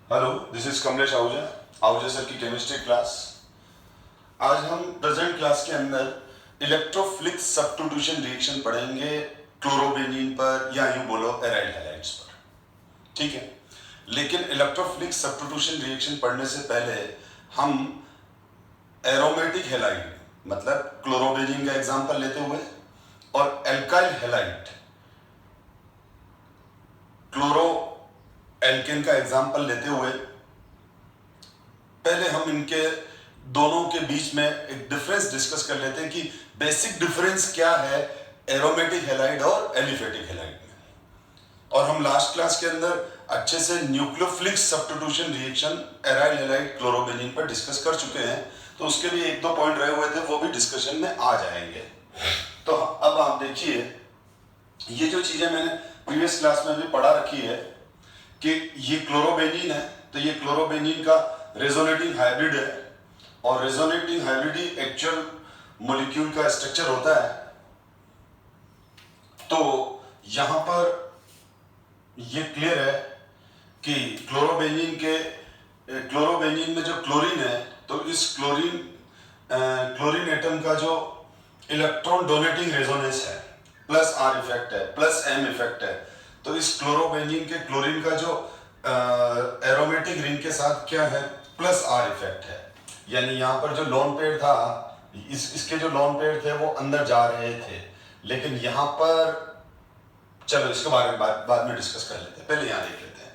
Hello, this is Kamlesh Ahuja, Ahuja sir की chemistry class. आज हम प्रेजेंट क्लास के अंदर इलेक्ट्रोफिलिक सब्स्टिट्यूशन रिएक्शन पढ़ेंगे क्लोरोबेनिन पर, या यूं बोलो एराइल हैलाइड्स पर। ठीक है, लेकिन इलेक्ट्रोफिलिक सब्स्टिट्यूशन रिएक्शन पढ़ने से पहले हम एरोमेटिक हैलाइड मतलब क्लोरोबेनिन का एग्जांपल लेते हुए और एल्काइल हैलाइड क्लोरो एल्केन का एग्जांपल लेते हुए पहले हम इनके दोनों के बीच में एक डिफरेंस डिस्कस कर लेते हैं कि बेसिक डिफरेंस क्या है एरोमेटिक हैलाइड और एलिफेटिक हैलाइड में। और हम लास्ट क्लास के अंदर अच्छे से nucleophilic substitution reaction aryl halide chlorobenzene पर डिस्कस कर चुके हैं, तो उसके भी एक दो पॉइंट रहे हुए थे, वो भी डिस्कशन में आ जाएंगे। तो अब आप देखिए, ये जो चीजें मैंने प्रीवियस क्लास में भी पढ़ा रखी है कि ये क्लोरोबेनिन है, तो ये क्लोरोबेनिन का रेजोनेटिंग हाइब्रिड है, और रेजोनेटिंग हाइब्रिड ही एक्चुअल मॉलिक्यूल का स्ट्रक्चर होता है। तो यहां पर ये क्लियर है कि क्लोरोबेनिन में जो क्लोरीन है, तो इस क्लोरीन एटम का जो इलेक्ट्रॉन डोनेटिंग रेजोनेंस है प्लस आर इफेक्ट है, प्लस एम इफेक्ट है। तो इस क्लोरोबेनिन के क्लोरीन का जो एरोमेटिक रिंग के साथ क्या है, प्लस आर इफेक्ट है। यानी यहाँ पर जो लोन पेयर था, इसके जो लोन पेयर थे वो अंदर जा रहे थे, लेकिन यहाँ पर चलो इसके बारे में बाद में डिस्कस कर लेते हैं, पहले यहाँ देख लेते हैं।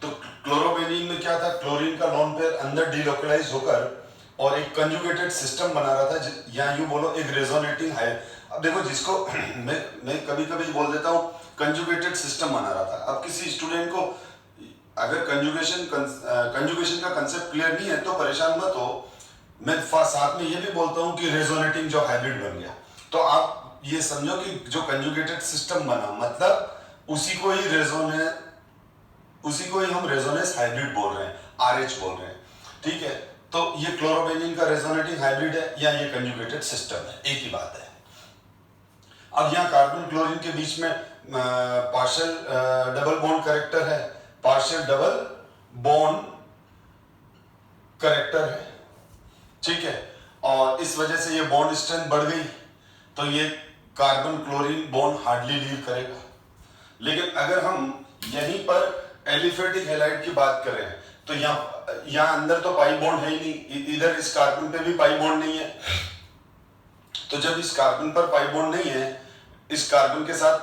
तो क्लोरोबेनिन में क्या था, क्लोरीन का लोन पेयर अंदर डीलोकलाइज होकर और एक कंजुगेटेड सिस्टम बना रहा था, या यूं बोलो एक रेजोनेटिंग है। अब देखो, जिसको मैं कभी कभी बोल देता हूँ कंजुगेटेड सिस्टम बना रहा था। अब किसी स्टूडेंट को अगर कंजुगेशन का कंसेप्ट क्लियर नहीं है तो परेशान मत हो, मैं साथ में ये भी बोलता हूँ कि रेजोनेटिंग जो हाइब्रिड बन गया, तो आप ये समझो कि जो कंजुगेटेड सिस्टम बना मतलब उसी को ही हम रेजोनेंस हाइब्रिड बोल रहे हैं, आरएच बोल रहे हैं। ठीक है, तो ये क्लोरोबेनिन का रेजोनेटिंग हाइब्रिड है या ये कंजुगेटेड सिस्टम है, एक ही बात है। अब यहाँ कार्बन क्लोरीन के बीच में पार्शियल डबल बॉन्ड कैरेक्टर है, पार्शियल डबल बॉन्ड कैरेक्टर है। ठीक है, और इस वजह से ये बॉन्ड स्ट्रेंथ बढ़ गई, तो ये carbon chlorine bond hardly leave करेगा। लेकिन अगर हम यहीं पर एलिफेटिक हैलाइड की बात करें, तो यहाँ अंदर तो पाई बॉन्ड है ही नहीं, इधर इस कार्बन पे भी पाई बॉन्ड नहीं है। तो जब इस कार्बन पर पाई बॉन्ड नहीं है, इस कार्बन के साथ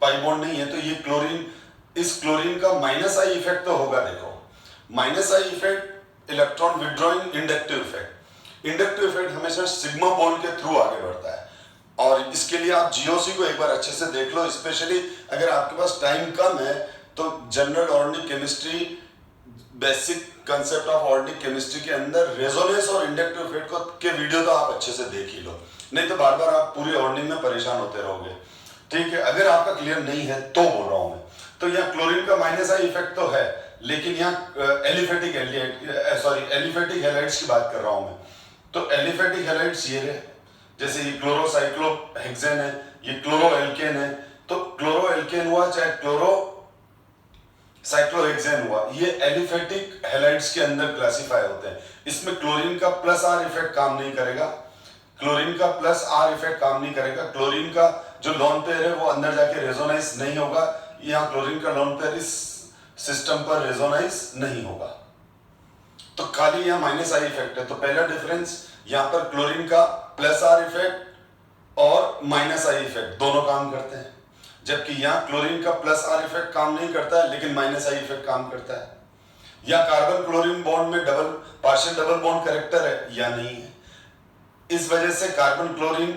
पाई बॉन्ड नहीं है, तो ये क्लोरीन, इस क्लोरीन का माइनस आई इफेक्ट तो होगा। देखो, minus I effect electron withdrawing inductive effect. Inductive effect हमेशा सिग्मा बॉन्ड के थ्रू आगे बढ़ता है, और इसके लिए आप जीओसी को एक बार अच्छे से देख लो। स्पेशली अगर आपके पास टाइम कम है तो general organic chemistry, basic concept of organic chemistry के अंदर रेजोनेंस और इंडक्टिव इफेक्ट के वीडियो तो आप अच्छे से देख ही लो, नहीं तो बार बार आप पूरी ऑर्गेनिक में परेशान होते रहोगे। ठीक है, अगर आपका क्लियर नहीं है तो बोल रहा हूं मैं। तो यहाँ क्लोरीन का माइनस आई इफेक्ट तो है, लेकिन यहाँ एलिफेटिक हैलाइड्स की बात कर रहा हूं मैं। तो एलिफेटिक हैलाइड्स ये रहे, जैसे ये क्लोरोसाइक्लोहेक्सेन है, ये क्लोरोएल्केन है। तो क्लोरोएल्केन हुआ चाहे क्लोरोसाइक्लोहेक्सेन हुआ, ये एलिफेटिक हैलाइड्स के अंदर क्लासिफाई होते हैं। इसमें क्लोरीन का प्लस आर इफेक्ट काम नहीं करेगा, क्लोरीन का प्लस आर इफेक्ट काम नहीं करेगा। क्लोरीन का जो लोन पेयर है वो अंदर जाके रेजोनाइज नहीं होगा, यहाँ क्लोरीन का लोन पेयर इस सिस्टम पर रेजोनाइज नहीं होगा, तो खाली यहाँ माइनस आई इफेक्ट है। तो पहला डिफरेंस, यहाँ पर क्लोरीन का प्लस आर इफेक्ट और माइनस आई इफेक्ट दोनों काम करते हैं, जबकि यहाँ क्लोरीन का प्लस आर इफेक्ट काम नहीं करता है, लेकिन माइनस आई इफेक्ट काम करता है। या कार्बन क्लोरीन बॉन्ड में पार्शियल डबल बॉन्ड कैरेक्टर है या नहीं है, इस वजह से कार्बन क्लोरीन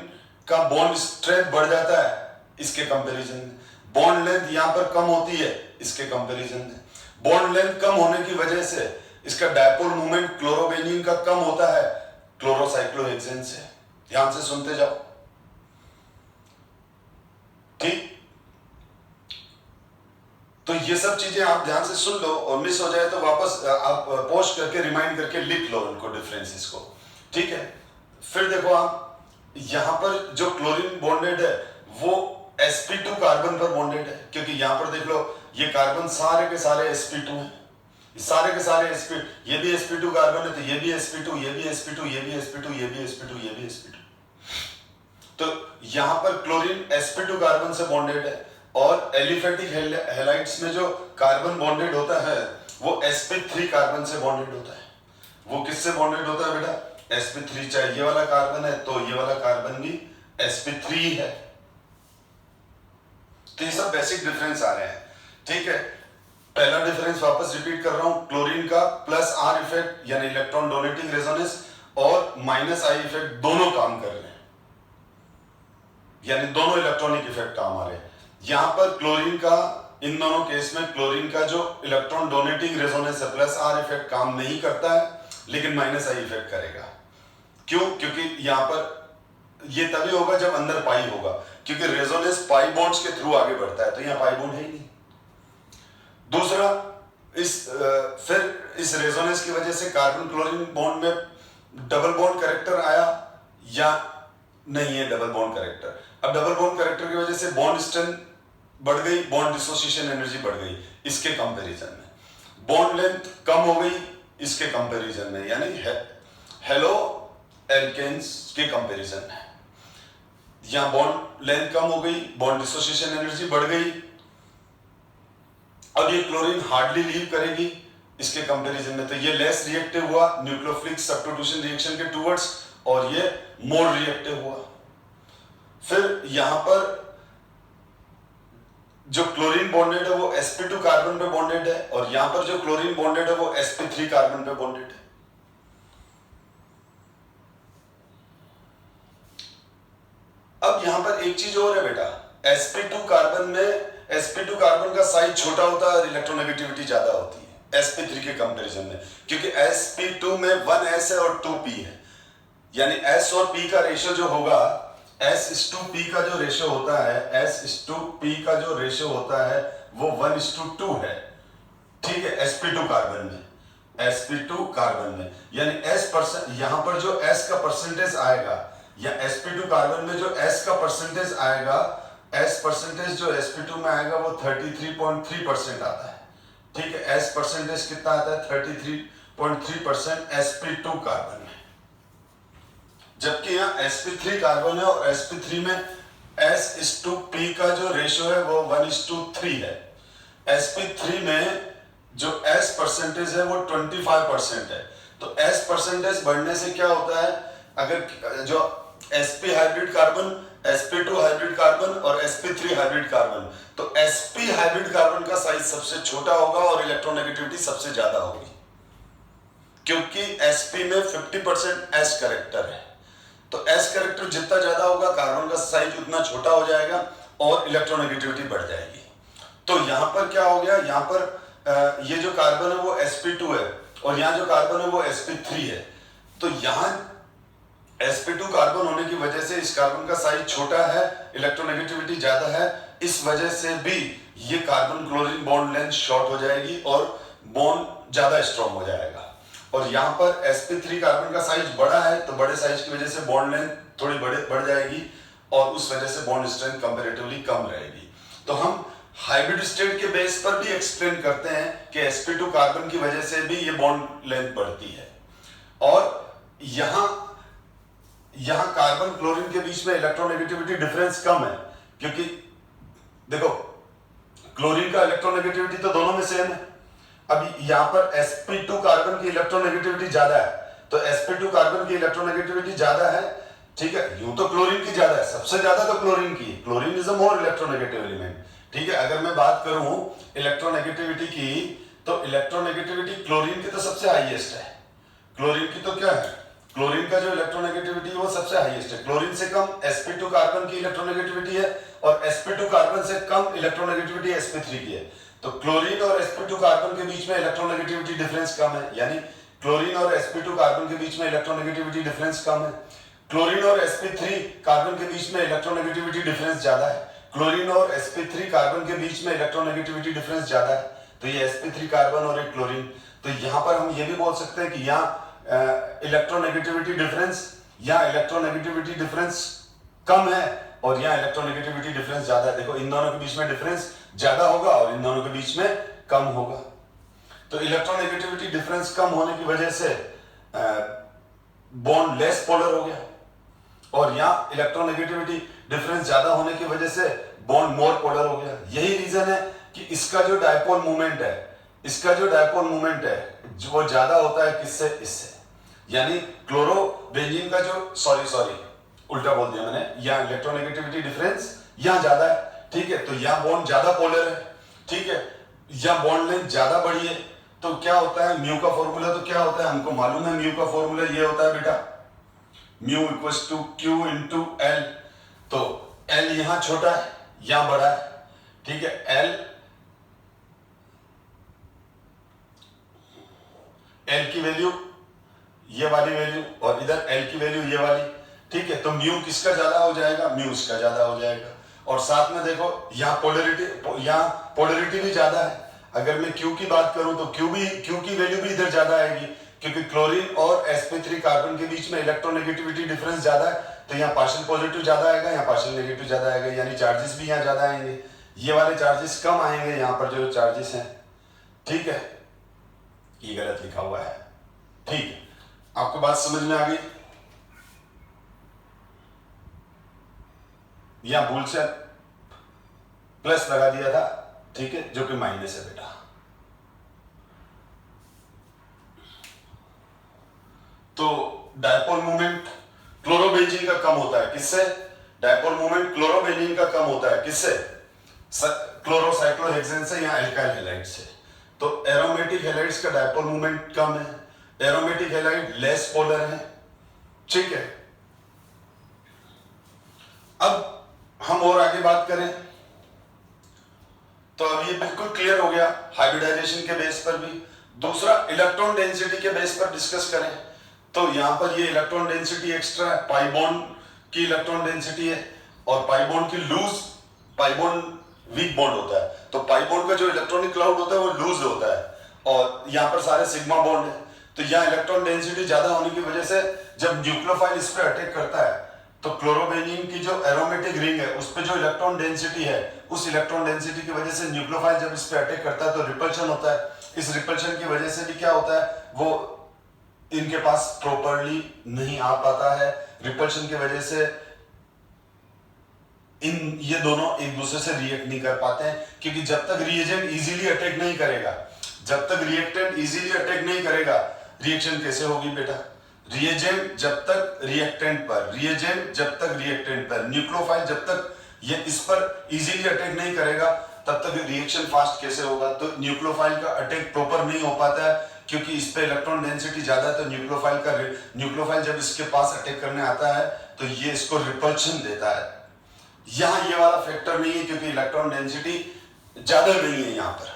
का बॉन्ड स्ट्रेंथ बढ़ जाता है इसके कंपैरिजन में, बॉन्ड लेंथ यहाँ पर कम होती है इसके कंपैरिजन में। बॉन्ड लेंथ कम होने की वजह से इसका डायपोल मूवमेंट क्लोरोबेनिन का कम होता है क्लोरोसाइक्लोहेक्सेन से। ध्यान से सुनते जाओ, ठीक। तो ये सब चीजें आप ध्यान से सुन लो, और मिस हो जाए तो वापस आप पोस्ट करके रिमाइंड करके लिख लो उनको, डिफरेंसेस को। ठीक है, फिर देखो आप यहां पर जो क्लोरीन बॉन्डेड है वो sp2 कार्बन पर बॉन्डेड है, क्योंकि यहां पर देख लो ये कार्बन सारे के सारे sp2 हैं, सारे के सारे sp, ये भी sp2 कार्बन है तो ये भी sp2, ये भी sp2, ये भी sp2, ये भी sp2, ये भी sp2। तो यहां पर क्लोरीन sp2 कार्बन से बॉन्डेड है और एलिफेटिक हैलाइड्स में जो कार्बन बॉन्डेड होता है वो sp3 कार्बन से बॉन्डेड होता है। वो किससे बॉन्डेड होता है बेटा? sp3। चाहे ये वाला कार्बन है तो ये वाला कार्बन भी sp3 है। तो ये सब बेसिक डिफरेंस आ रहे हैं, ठीक है। पहला डिफरेंस वापस रिपीट कर रहा हूं, क्लोरीन का प्लस आर इफेक्ट यानी इलेक्ट्रॉन डोनेटिंग रेजोनेंस और माइनस आई इफेक्ट दोनों काम कर रहे हैं, यानी दोनों इलेक्ट्रॉनिक इफेक्ट काम आ रहे हैं। यहां पर क्लोरीन का, इन दोनों केस में क्लोरीन का जो इलेक्ट्रॉन डोनेटिंग रेजोनेंस है प्लस आर इफेक्ट काम नहीं करता है, लेकिन माइनस आई इफेक्ट करेगा। क्यों? क्योंकि यहां पर ये तभी होगा जब अंदर पाई होगा, क्योंकि रेजोनेंस पाई बॉन्ड्स के थ्रू आगे बढ़ता है, तो यहां पाई बॉन्ड है ही नहीं। दूसरा, फिर इस रेजोनेंस की वजह से कार्बन क्लोरीन बॉन्ड में डबल बॉन्ड कैरेक्टर आया या नहीं है डबल बॉन्ड कैरेक्टर। अब डबल बॉन्ड कैरेक्टर की वजह से बॉन्ड स्ट्रेंथ बढ़ गई, बॉन्ड डिसोसिएशन एनर्जी बढ़ गई इसके कंपैरिजन में, बॉन्ड लेंथ कम हो गई इसके कंपैरिजन में, यानी हेलो एल्केन्स के कंपैरिजन में। यहां बॉन्ड लेंथ कम हो गई, बॉन्ड डिसोसिएशन एनर्जी बढ़ गई। अब ये क्लोरीन हार्डली लीव करेगी इसके कंपैरिजन में, तो ये लेस रिएक्टिव हुआ न्यूक्लियोफिलिक सब्स्टिट्यूशन रिएक्शन के टुवर्ड्स, और ये मोर रिएक्टिव हुआ। फिर यहां पर जो क्लोरीन बॉन्डेड है वो sp2 कार्बन पे बॉन्डेड है, और यहां पर जो क्लोरीन बॉन्डेड है वो sp3 कार्बन पे बॉन्डेड है। अब यहां पर एक चीज और है बेटा, sp2 कार्बन में sp2 कार्बन का साइज छोटा होता है और इलेक्ट्रोनेगेटिविटी ज्यादा होती है sp3 के कंपैरिजन में, क्योंकि sp2 में 1s है और 2p है, यानी s और p का रेशियो जो होगा, s:p का जो रेशियो होता है, s:p का जो रेशियो होता है वो 1:2 है, ठीक है। sp2 कार्बन में, sp2 कार्बन में, यानी s%, यहां पर जो s का परसेंटेज आएगा, या sp2 कार्बन में जो s का परसेंटेज आएगा, s परसेंटेज जो sp2 में आएगा वो 33.3% आता है, ठीक है। s परसेंटेज कितना आता है? 33.3% sp2 कार्बन में, जबकि यहाँ sp3 कार्बन है और sp3 में s:p का जो रेशियो है वो 1:3 है। sp3 में जो s परसेंटेज है वो 25% है। तो s परसेंटेज बढ़ने से क्या होता है, अगर जो sp hybrid carbon, sp2 hybrid carbon और sp3 हाइब्रिड कार्बन, तो sp हाइब्रिड कार्बन का साइज सबसे छोटा होगा और इलेक्ट्रोनेगेटिविटी सबसे ज्यादा होगी, क्योंकि sp में 50% s कैरेक्टर है। तो s कैरेक्टर जितना ज्यादा होगा कार्बन का साइज उतना छोटा हो जाएगा और इलेक्ट्रोनेगेटिविटी बढ़ जाएगी। तो यहां पर क्या हो गया, यहां पर ये जो कार्बन है वो sp2 है और यहां जो कार्बन है वो sp3 है। तो यहां sp2 कार्बन होने की वजह से इस कार्बन का साइज छोटा है, इलेक्ट्रोनेगेटिविटी ज्यादा है, इस वजह से भी ये carbon chlorine bond length short हो जाएगी और बॉन्ड ज्यादा स्ट्रॉन्ग हो जाएगा। और यहाँ पर sp3 कार्बन का साइज बड़ा है, तो बड़े साइज की वजह से बॉन्ड लेंथ थोड़ी बढ़ जाएगी और उस वजह से बॉन्ड स्ट्रेंथ कंपैरेटिवली कम रहेगी। तो हम हाइब्रिड स्टेट के बेस पर भी एक्सप्लेन करते हैं कि sp2 कार्बन की वजह से भी ये बॉन्ड लेंथ बढ़ती है। और यहां कार्बन क्लोरीन के बीच में इलेक्ट्रोनेगेटिविटी डिफरेंस कम है, क्योंकि देखो क्लोरीन का इलेक्ट्रोनेगेटिविटी तो दोनों में सेम है। अब यहां पर sp2 कार्बन की इलेक्ट्रोनेगेटिविटी ज्यादा है, तो sp2 कार्बन की इलेक्ट्रोनेगेटिविटी ज्यादा है, ठीक है। यूं तो क्लोरीन की ज्यादा है, सबसे ज्यादा तो क्लोरीन की, chlorine is a more electronegative element, ठीक है। अगर मैं बात करूं इलेक्ट्रोनेगेटिविटी की, तो इलेक्ट्रोनेगेटिविटी क्लोरीन की तो सबसे हाईएस्ट है। क्लोरीन की तो क्या है, क्लोरीन का जो इलेक्ट्रोनेगेटिविटी है वो सबसे हाईएस्ट है। क्लोरीन से कम sp2 कार्बन की इलेक्ट्रोनेगेटिविटी है और sp2 कार्बन से कम इलेक्ट्रोनेगेटिविटी sp3 की है। तो क्लोरीन और sp2 कार्बन के बीच में इलेक्ट्रोनेगेटिविटी डिफरेंस कम है, यानी क्लोरीन और sp2 कार्बन के बीच में इलेक्ट्रोनेगेटिविटी डिफरेंस कम है। क्लोरीन और sp3 कार्बन के बीच में इलेक्ट्रोनेगेटिविटी डिफरेंस ज्यादा है। क्लोरीन और sp3 कार्बन के बीच में इलेक्ट्रोनेगेटिविटी डिफरेंस ज्यादा है, तो ये sp3 कार्बन और एक क्लोरीन। तो यहां पर हम ये भी बोल सकते हैं कि यहाँ इलेक्ट्रोनेगेटिविटी डिफरेंस या इलेक्ट्रोनेगेटिविटी डिफरेंस कम है और यहाँ इलेक्ट्रोनेगेटिविटी डिफरेंस ज्यादा है। देखो इन दोनों के बीच में डिफरेंस ज्यादा होगा और इन दोनों के बीच में कम होगा। तो इलेक्ट्रोनेगेटिविटी डिफरेंस कम होने की वजह से बॉन्ड लेस पोलर हो गया, और यहाँ इलेक्ट्रोनेगेटिविटी डिफरेंस ज्यादा होने की वजह से बॉन्ड मोर पोलर हो गया। यही रीजन है कि इसका जो डायपोल मूवमेंट है, वो ज्यादा होता है किससे, इससे। यानी क्लोरोबेंजीन का जो सॉरी उल्टा बोल दिया मैंने, यहाँ इलेक्ट्रोनेगेटिविटी डिफरेंस यहाँ ज्यादा है, ठीक है, तो यहाँ बॉन्ड ज्यादा पोलर है, ठीक है, यहाँ बॉन्ड लेंथ ज्यादा बड़ी है, तो क्या होता है म्यू का फॉर्मूला, तो क्या होता है हमको मालूम है, म्यू का फॉर्मूला ये होता है बेटा, mu equals to Q into L. तो एल यहां छोटा है, यहां बड़ा है, ठीक है, एल की वैल्यू ये वाली वैल्यू, और इधर एल की वैल्यू ये वाली, ठीक है, तो म्यू किसका ज्यादा हो जाएगा, म्यू इसका ज्यादा हो जाएगा। और साथ में देखो यहाँ पोलरिटी भी ज्यादा है। अगर मैं क्यू की बात करूं तो क्यू की वैल्यू भी इधर ज्यादा आएगी, क्योंकि क्लोरीन और sp3 कार्बन के बीच में इलेक्ट्रोनेगेटिविटी डिफरेंस ज्यादा है, तो यहाँ पार्शियल पॉजिटिव ज्यादा आएगा, यहाँ पार्शियल नेगेटिव ज्यादा आएगा, यानी चार्जेस भी यहाँ ज्यादा आएंगे। ये वाले चार्जेस कम आएंगे, यहाँ पर जो चार्जेस हैं, ठीक है, ये गलत लिखा हुआ है, ठीक है, आपको बात समझ में आ गई। यहां भूल से प्लस लगा दिया था, ठीक है, जो कि माइनस है बेटा। तो डायपोल मूवमेंट क्लोरोबेंजीन का कम होता है, किससे, डायपोल मूवमेंट क्लोरोबेंजीन का कम होता है, किससे, क्लोरोसाइक्लोहेक्सेन से या एल्काइल हैलाइड से। तो एरोमेटिक हैलाइड्स का डायपोल मूवमेंट कम है, एरोमेटिक हैलाइड लेस पोलर है, ठीक है। अब हम और आगे बात करें तो अब ये बिल्कुल क्लियर हो गया हाइब्रिडाइजेशन के बेस पर भी। दूसरा इलेक्ट्रॉन डेंसिटी के बेस पर डिस्कस करें तो यहां पर ये इलेक्ट्रॉन डेंसिटी एक्स्ट्रा है, पाई बॉन्ड की इलेक्ट्रॉन डेंसिटी है, और पाई बॉन्ड की loose, pi bond weak bond होता है, तो पाई बॉन्ड का जो इलेक्ट्रॉनिक क्लाउड होता है वो लूज होता है, और यहाँ पर सारे सिग्मा बॉन्ड है। तो यहाँ इलेक्ट्रॉन डेंसिटी ज्यादा होने की वजह से जब न्यूक्लियोफाइल इस पर अटैक करता है तो क्लोरोबेंजीन की जो एरोमेटिक रिंग है उस पे जो इलेक्ट्रॉन डेंसिटी है, उस इलेक्ट्रॉन डेंसिटी की वजह से न्यूक्लियोफाइल जब इस पे अटैक करता है तो रिपल्शन होता है। इस रिपल्शन की वजह से भी क्या होता है, वो इनके पास प्रॉपरली नहीं आ पाता है। रिपल्शन की वजह से ये दोनों एक दूसरे से रिएक्ट नहीं कर पाते हैं, क्योंकि जब तक रिएजेंट इजीली अटैक नहीं करेगा, जब तक रिएक्टेंट इजीली अटैक नहीं करेगा, रिएक्शन कैसे होगी बेटा, रिएजेंट जब तक रिएक्टेंट पर, न्यूक्लियोफाइल जब तक ये इस पर इजीली अटैक नहीं करेगा तब तक रिएक्शन फास्ट कैसे होगा। तो न्यूक्लियोफाइल का अटैक प्रॉपर नहीं हो पाता है, क्योंकि इस पे इलेक्ट्रॉन डेंसिटी ज्यादा है, तो न्यूक्लियोफाइल जब इसके पास अटैक करने आता है तो ये इसको रिपल्शन देता है। यहां ये वाला फैक्टर नहीं है, क्योंकि इलेक्ट्रॉन डेंसिटी ज्यादा नहीं है यहां पर।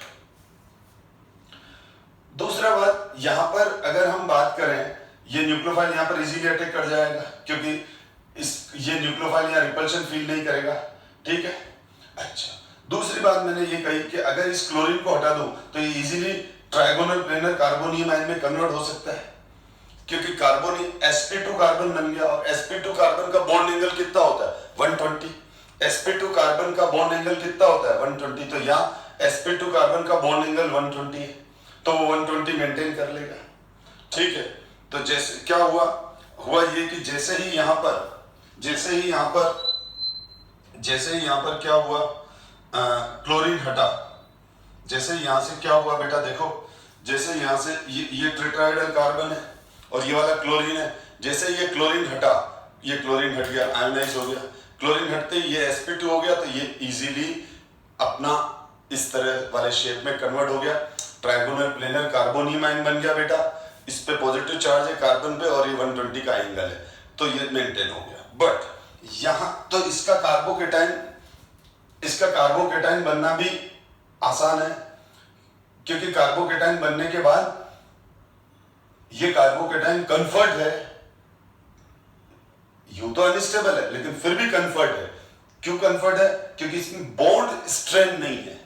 दूसरा बात, यहां पर अगर हम बात करें, ये न्यूक्लियोफाइल यहां पर इजीली अटैक कर जाएगा, क्योंकि ये न्यूक्लियोफाइल यहां रिपल्शन फील नहीं करेगा, ठीक है। अच्छा, दूसरी बात मैंने ये कही कि अगर इस क्लोरीन को हटा दूं तो ये easily trigonal planar carbonium ion में कन्वर्ट हो सकता है, क्योंकि sp2 कार्बन बन गया, और sp2 कार्बन का बॉन्ड एंगल कितना होता है 120, sp2 कार्बन का बॉन्ड एंगल कितना होता है 120, तो यहाँ sp2 कार्बन का बॉन्ड एंगल 120 है, तो वो 120 मेंटेन कर लेगा, ठीक है। तो जैसे क्या हुआ ये कि जैसे ही यहाँ पर क्या हुआ, क्लोरीन हटा, जैसे यहाँ से क्या हुआ बेटा, देखो जैसे यहाँ से ये टेट्राहेड्रल कार्बन है और ये वाला क्लोरीन है, जैसे ये क्लोरीन हटा, ये क्लोरीन हट गया, आयोनाइज हो गया, क्लोरीन हटते ये sp2 हो गया, तो ये इजीली अपना इस तरह वाले शेप में कन्वर्ट हो गया, ट्राइगोनल प्लेनर कार्बोनियम आयन बन गया बेटा। इस पे पॉजिटिव चार्ज है कार्बन पे और ये 120 का एंगल है, तो ये मेंटेन हो गया। बट यहां तो इसका कार्बोकेटाइन बनना भी आसान है, क्योंकि कार्बोकेटाइन बनने के बाद ये कार्बोकेटाइन कन्फर्ट है, यूं तो अनस्टेबल है लेकिन फिर भी कन्फर्ट है। क्यों कन्फर्ट है, क्योंकि इसमें बॉन्ड स्ट्रेन नहीं है।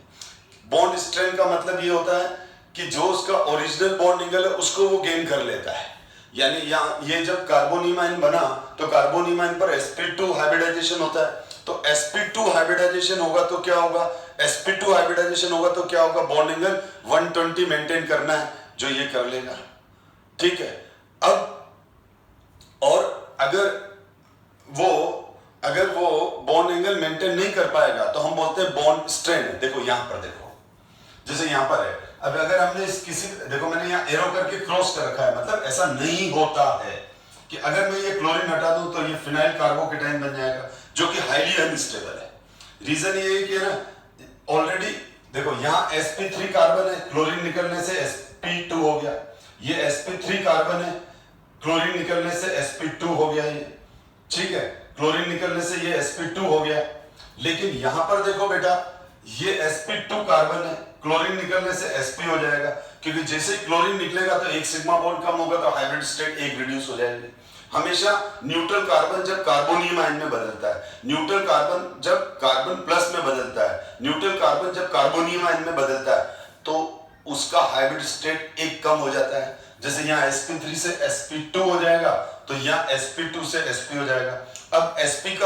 बॉन्ड स्ट्रेन का मतलब ये होता है कि जो उसका ओरिजिनल बॉन्ड एंगल है उसको वो गेन कर लेता है। यानी ये जब कार्बोनियम आयन बना तो कार्बोनियम आयन पर sp2 हाइब्रिडाइजेशन होता है, तो sp2 हाइब्रिडाइजेशन होगा तो क्या होगा, sp2 हाइब्रिडाइजेशन होगा तो क्या होगा, बॉन्ड एंगल 120 मेंटेन करना है, जो ये कर लेगा। ठीक है, अब और अगर वो बॉन्ड एंगल मेंटेन नहीं कर पाएगा तो हम बोलते हैं बॉन्ड स्ट्रेन। देखो यहां पर, देखो जैसे यहां पर है, अब अगर हमने देखो मैंने यहां एरो करके क्रॉस कर रखा है, मतलब ऐसा नहीं होता है कि अगर मैं ये क्लोरीन हटा दूं तो ये फिनाइल कार्बोकेटाइन बन जाएगा, जो कि हाईली अनस्टेबल है। रीजन ये है कि ना, ऑलरेडी देखो यहां sp3 कार्बन है, क्लोरीन निकलने से sp2 हो गया, ये sp3 कार्बन है, क्लोरीन निकलने से sp2 हो गया ये। ठीक है, क्लोरीन निकलने से ये sp2 हो गया। लेकिन यहां पर देखो बेटा, ये sp2 कार्बन है, क्लोरीन निकलने से sp हो जाएगा, क्योंकि जैसे ही क्लोरीन निकलेगा तो एक सिग्मा बॉन्ड कम होगा तो हाइब्रिड स्टेट एक रिड्यूस हो जाएगी। हमेशा न्यूट्रल कार्बन जब कार्बोनियम आयन में बदलता है, न्यूट्रल कार्बन जब कार्बन प्लस में बदलता है, न्यूट्रल कार्बन जब कार्बोनियम आयन में बदलता है, तो उसका हाइब्रिड स्टेट एक कम हो जाता है। जैसे यहाँ sp3 से sp2 हो जाएगा तो यहाँ sp2 से sp हो जाएगा। अब sp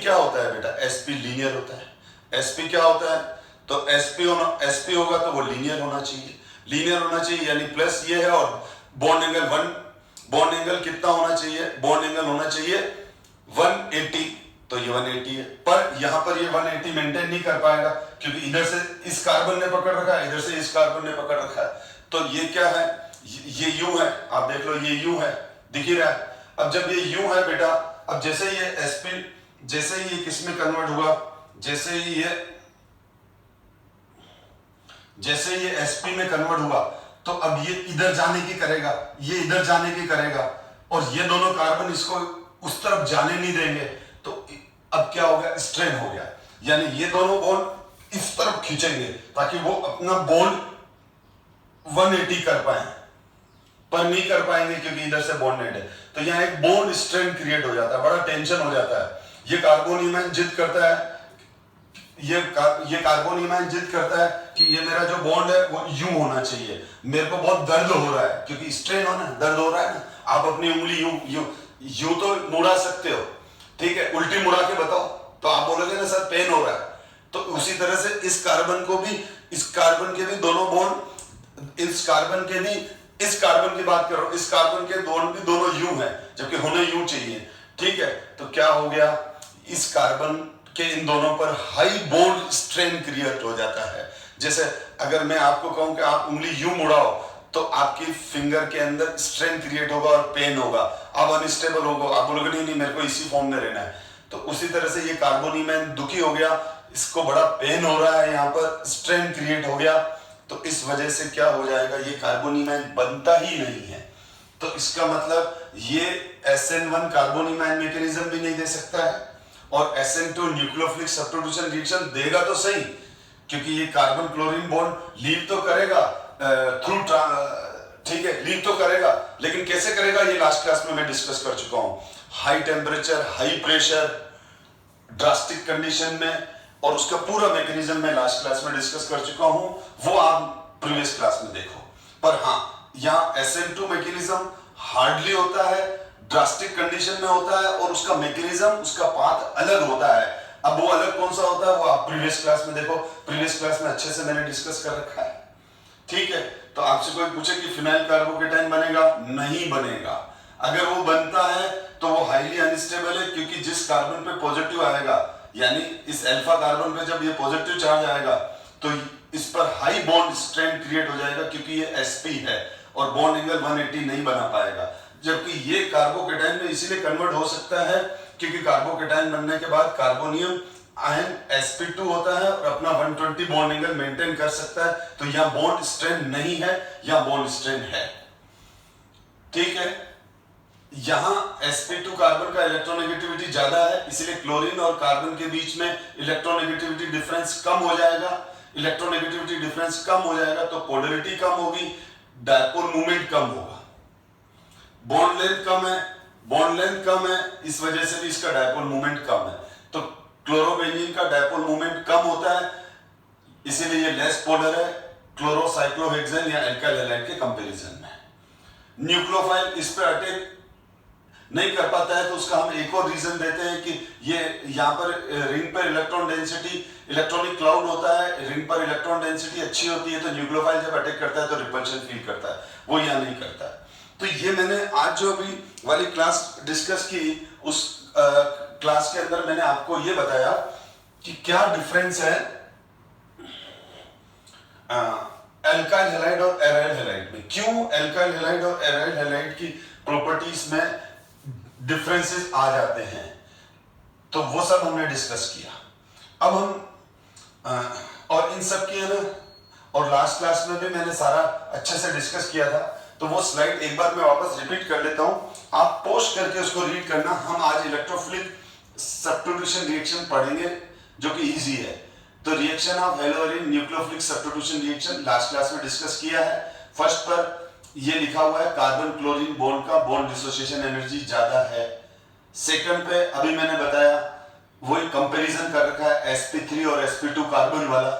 क्या होता है बेटा, sp लीनियर होता है। sp क्या होता है, तो sp होगा तो वो लीनियर होना चाहिए, लीनियर होना चाहिए, यानी प्लस ये है, और बॉन्ड एंगल कितना होना चाहिए, बॉन्ड एंगल होना चाहिए 180, तो ये 180 है। पर यहां पर ये 180 मेंटेन नहीं कर पाएगा, क्योंकि इधर से इस कार्बन ने पकड़ रखा है, इधर से इस कार्बन ने पकड़ रखा है, तो ये क्या है, ये U है, आप देख लो ये U है, दिख ही रहा है। अब जब ये U है बेटा, अब जैसे ये किस में कन्वर्ट हुआ, जैसे ये sp में कन्वर्ट हुआ, तो अब ये इधर जाने की करेगा, ये इधर जाने की करेगा, और ये दोनों कार्बन इसको उस तरफ जाने नहीं देंगे, तो अब क्या हो गया, स्ट्रेन हो गया, यानी ये दोनों बॉन्ड इस तरफ खींचेंगे ताकि वो अपना बॉन्ड 180 कर पाए, पर नहीं कर पाएंगे क्योंकि इधर से बॉन्ड नेट है, तो यहाँ एक बॉन्ड स्ट्रेन क्रिएट हो जाता है, बड़ा टेंशन हो जाता है। ये कार्बोनियम आयन जिद करता है, ये कार्बोनियम आयन जिद करता है कि ये मेरा जो बॉन्ड है वो यूं होना चाहिए, मेरे को बहुत दर्द हो रहा है, क्योंकि स्ट्रेन होना, दर्द हो रहा है ना, आप अपनी उंगली यूं तो मुड़ा सकते हो, ठीक है, उल्टी मुड़ा के बताओ तो आप बोलोगे ना सर पेन हो रहा है। तो उसी तरह से इस कार्बन के भी दोनों बॉन्ड, इस कार्बन की बात करो, इस कार्बन के बॉन्ड भी दोनों यूं है, जबकि होने यूं चाहिए। ठीक है, तो क्या हो गया, इस कार्बन के इन दोनों पर हाई बॉन्ड स्ट्रेन क्रिएट हो जाता है। जैसे अगर मैं आपको कहूं कि आप उंगली यूं मुड़ाओ तो आपकी फिंगर के अंदर स्ट्रेन क्रिएट होगा और पेन होगा, आप अनस्टेबल होगा, आप बोलोगे नहीं मेरे को इसी फॉर्म में रहना है। तो उसी तरह से ये कार्बोनियम आयन दुखी हो गया, इसको बड़ा पेन हो रहा है, यहाँ पर स्ट्रेन क्रिएट हो गया, तो इस वजह से क्या हो जाएगा, ये कार्बोनियम आयन बनता ही नहीं है। तो इसका मतलब ये SN1 कार्बोनियम आयन मैकेनिज्म भी नहीं दे सकता है, और SN2 न्यूक्लियोफिलिक सब्स्टिट्यूशन रिएक्शन देगा तो सही, क्योंकि ये कार्बन क्लोरीन बॉन्ड लीव तो करेगा थ्रू, ठीक है, लीव तो करेगा, लेकिन कैसे करेगा ये लास्ट क्लास में मैं डिस्कस कर चुका हूं। High temperature, high pressure, drastic condition में, और उसका पूरा मैकेनिज्म मैं लास्ट क्लास में डिस्कस कर चुका हूं, वो आप प्रीवियस क्लास में देखो। पर हाँ, यहाँ SN2 मैकेनिज्म हार्डली होता है, ड्रास्टिक कंडीशन में होता है, और उसका मैकेनिज्म, उसका पाथ अलग होता है। अब वो अलग कौन सा होता है वो आप प्रीवियस क्लास में देखो, प्रीवियस क्लास में अच्छे से मैंने डिस्कस कर रखा है। ठीक है, तो आपसे कोई पूछे कि फिनाइल कार्बोकेटाइन बनेगा, नहीं बनेगा। अगर वो बनता है तो वो हाईली अनस्टेबल है, क्योंकि जिस कार्बन पे पॉजिटिव आएगा, यानी इस अल्फा कार्बन पे जब ये पॉजिटिव चार्ज आएगा तो इस पर हाई बॉन्ड स्ट्रेन क्रिएट हो जाएगा, क्योंकि ये sp है और बॉन्ड एंगल 180 नहीं बना पाएगा। जबकि ये कार्बोकेटाइन में इसीलिए कन्वर्ट हो सकता है क्योंकि कार्बोकेटाइन बनने के बाद कार्बोनियम आयन sp2 होता है और अपना 120 बॉन्ड एंगल मेंटेन कर सकता है, तो यहां बॉन्ड स्ट्रेन नहीं है, यहां बॉन्ड स्ट्रेन है। ठीक है, यहां sp2 कार्बन का इलेक्ट्रोनेगेटिविटी ज्यादा है, इसलिए क्लोरीन और कार्बन के बीच में इलेक्ट्रोनेगेटिविटी डिफरेंस कम हो जाएगा। इलेक्ट्रोनेगेटिविटी डिफरेंस कम हो जाएगा तो पोलैरिटी कम होगी, डायपोल मूवमेंट कम होगा। बॉन्ड लेंथ कम है, इस वजह से भी इसका डायपोल मूवमेंट कम है। तो क्लोरोबेंजीन का डायपोल मूवमेंट कम होता है, इसीलिए ये लेस पोलर है क्लोरोसाइक्लोहेक्सेन या एल्काइल हैलाइड के कंपैरिजन में। न्यूक्लियोफाइल इस पे अटैक नहीं कर पाता है तो उसका हम एक और रीजन देते हैं कि ये यहाँ पर रिंग पर इलेक्ट्रॉन डेंसिटी इलेक्ट्रॉनिक क्लाउड होता है, रिंग पर इलेक्ट्रॉन डेंसिटी अच्छी होती है तो न्यूक्लियोफाइल जब अटैक करता है तो रिपल्शन फील करता है, वो यहाँ नहीं करता है। तो ये मैंने आज जो अभी वाली क्लास डिस्कस की उस क्लास के अंदर मैंने आपको ये बताया कि क्या डिफरेंस है एल्काइल हैलाइड और एराइल हैलाइड में, क्यों एल्काइल हैलाइड और एराइल हैलाइड की प्रॉपर्टीज में डिफरेंसेस आ जाते हैं, तो वो सब हमने डिस्कस किया। अब हम और इन सब की है ना, और लास्ट क्लास में भी मैंने सारा अच्छे से डिस्कस किया था, तो वो स्लाइड एक बार मैं वापस रिपीट कर लेता हूं, आप पोस्ट करके उसको रीड करना। हम आज इलेक्ट्रोफिलिक सब्स्टिट्यूशन रिएक्शन पढ़ेंगे जो कि इजी है। तो reaction of हेलोरिन nucleophilic substitution reaction last class में डिस्कस किया है। फर्स्ट पर ये लिखा हुआ है कार्बन क्लोरीन बॉन्ड का बॉन्ड डिसोसिएशन एनर्जी ज्यादा है। सेकंड पे अभी मैंने बताया वही कंपैरिजन कर रखा है sp3 और sp2 कार्बन वाला,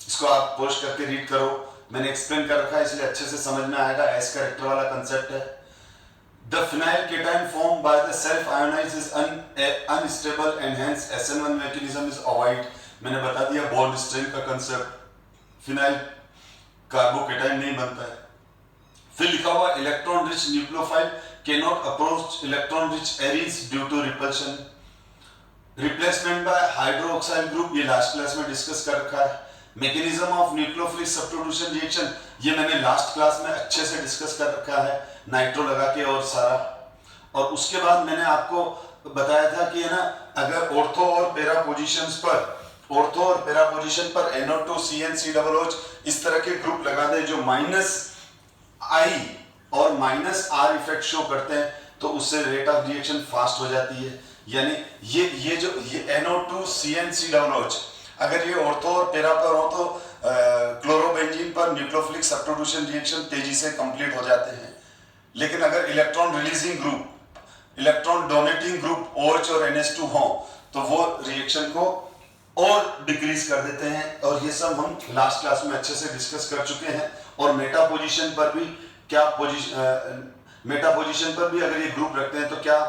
इसको आप पोस्ट करके रीड करो, मैंने एक्सप्लेन कर रखा है इसलिए अच्छे से समझ में आएगा। एस कैरेक्टर वाला कंसेप्ट है। The phenyl cation form by the self ionize is unstable and hence SN1 mechanism is avoid. मैंने बता दिया बॉन्ड स्ट्रेंथ का कंसेप्ट, फिनाइल कार्बोकेटायन नहीं बनता है। फिर लिखा हुआ electron rich nucleophile can not approach electron rich arenes due to repulsion. Replacement by hydroxyl group, ये लास्ट क्लास में डिस्कस कर रखा है। Mechanism of nucleophilic substitution reaction, ये मैंने लास्ट क्लास में अच्छे से डिस्कस कर रखा है, नाइट्रो लगा के और सारा। और उसके बाद मैंने आपको बताया था कि है ना, अगर ऑर्थो और पैरा पोजीशंस पर NO2 CnCOOH इस तरह के ग्रुप लगा दे जो -I और -R इफेक्ट शो करते हैं, तो उससे रेट ऑफ रिएक्शन फास्ट हो जाती है। यानी ये जो NO2 CnCOOH अगर ये ऑर्थो और पैरा पर हो तो क्लोरोबेंजीन पर न्यूक्लियोफिलिक सब्स्टिट्यूशन रिएक्शन तेजी से कंप्लीट हो जाते हैं। लेकिन अगर electron releasing group, electron donating group OH और NH2 हो तो वो रिएक्शन को और डिक्रीज कर देते हैं। और ये सब हम लास्ट क्लास में अच्छे से डिस्कस कर चुके हैं। और मेटा पोजीशन पर भी क्या मेटा पोजीशन पर भी अगर ये ग्रुप रखते हैं तो क्या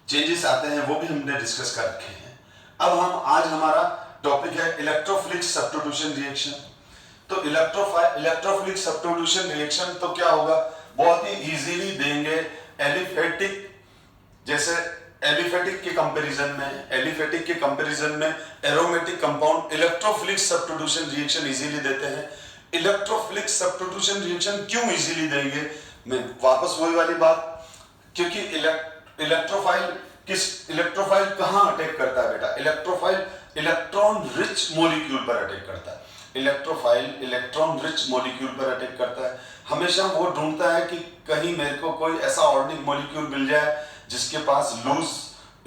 चेंजेस आते हैं, वो भी हमने डिस्कस कर रखे हैं। अब हम आज हमारा टॉपिक है इलेक्ट्रोफिलिक सब्स्टिट्यूशन रिएक्शन। तो इलेक्ट्रोफिलिक सब्स्टिट्यूशन रिएक्शन तो क्या होगा, बहुत ही इजीली देंगे एलिफेटिक, जैसे एलिफेटिक के कंपैरिजन में aromatic compound electrophilic substitution reaction easily देते हैं। इलेक्ट्रोफिलिक सब्स्टिट्यूशन रिएक्शन क्यों इजीली देंगे, मैं वापस वही वाली बात, क्योंकि इलेक्ट्रोफाइल कहां अटैक करता है बेटा, इलेक्ट्रोफाइल इलेक्ट्रॉन रिच मॉलिक्यूल पर अटैक करता है। इलेक्ट्रोफाइल इलेक्ट्रॉन रिच मॉलिक्यूल पर अटैक करता है। हमेशा वो ढूंढता है कि कहीं मेरे को कोई ऐसा ऑर्गेनिक मॉलिक्यूल मिल जाए जिसके पास लूज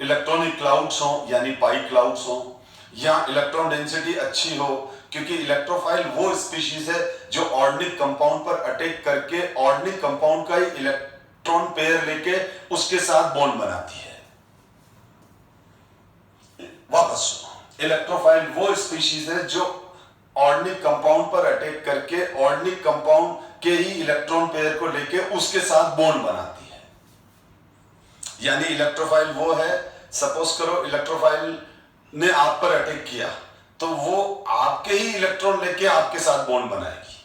इलेक्ट्रॉनिक क्लाउड्स हो, यानी पाई क्लाउड्स हो, या इलेक्ट्रॉन डेंसिटी अच्छी हो, क्योंकि इलेक्ट्रोफाइल वो स्पीशीज है जो ऑर्गेनिक कंपाउंड पर अटैक करके ऑर्गेनिक कंपाउंड का ही इलेक्ट्रॉन पेयर लेके उसके साथ बॉन्ड बनाती है। वापस सुनो, इलेक्ट्रोफाइल वो स्पीशीज है जो ऑर्गेनिक कंपाउंड पर अटैक करके ऑर्गेनिक कंपाउंड के ही इलेक्ट्रॉन पेयर को लेके उसके साथ बॉन्ड बनाती है। यानी इलेक्ट्रोफाइल वो है, सपोज करो इलेक्ट्रोफाइल ने आप पर अटैक किया तो वो आपके ही इलेक्ट्रॉन लेके आपके साथ बॉन्ड बनाएगी।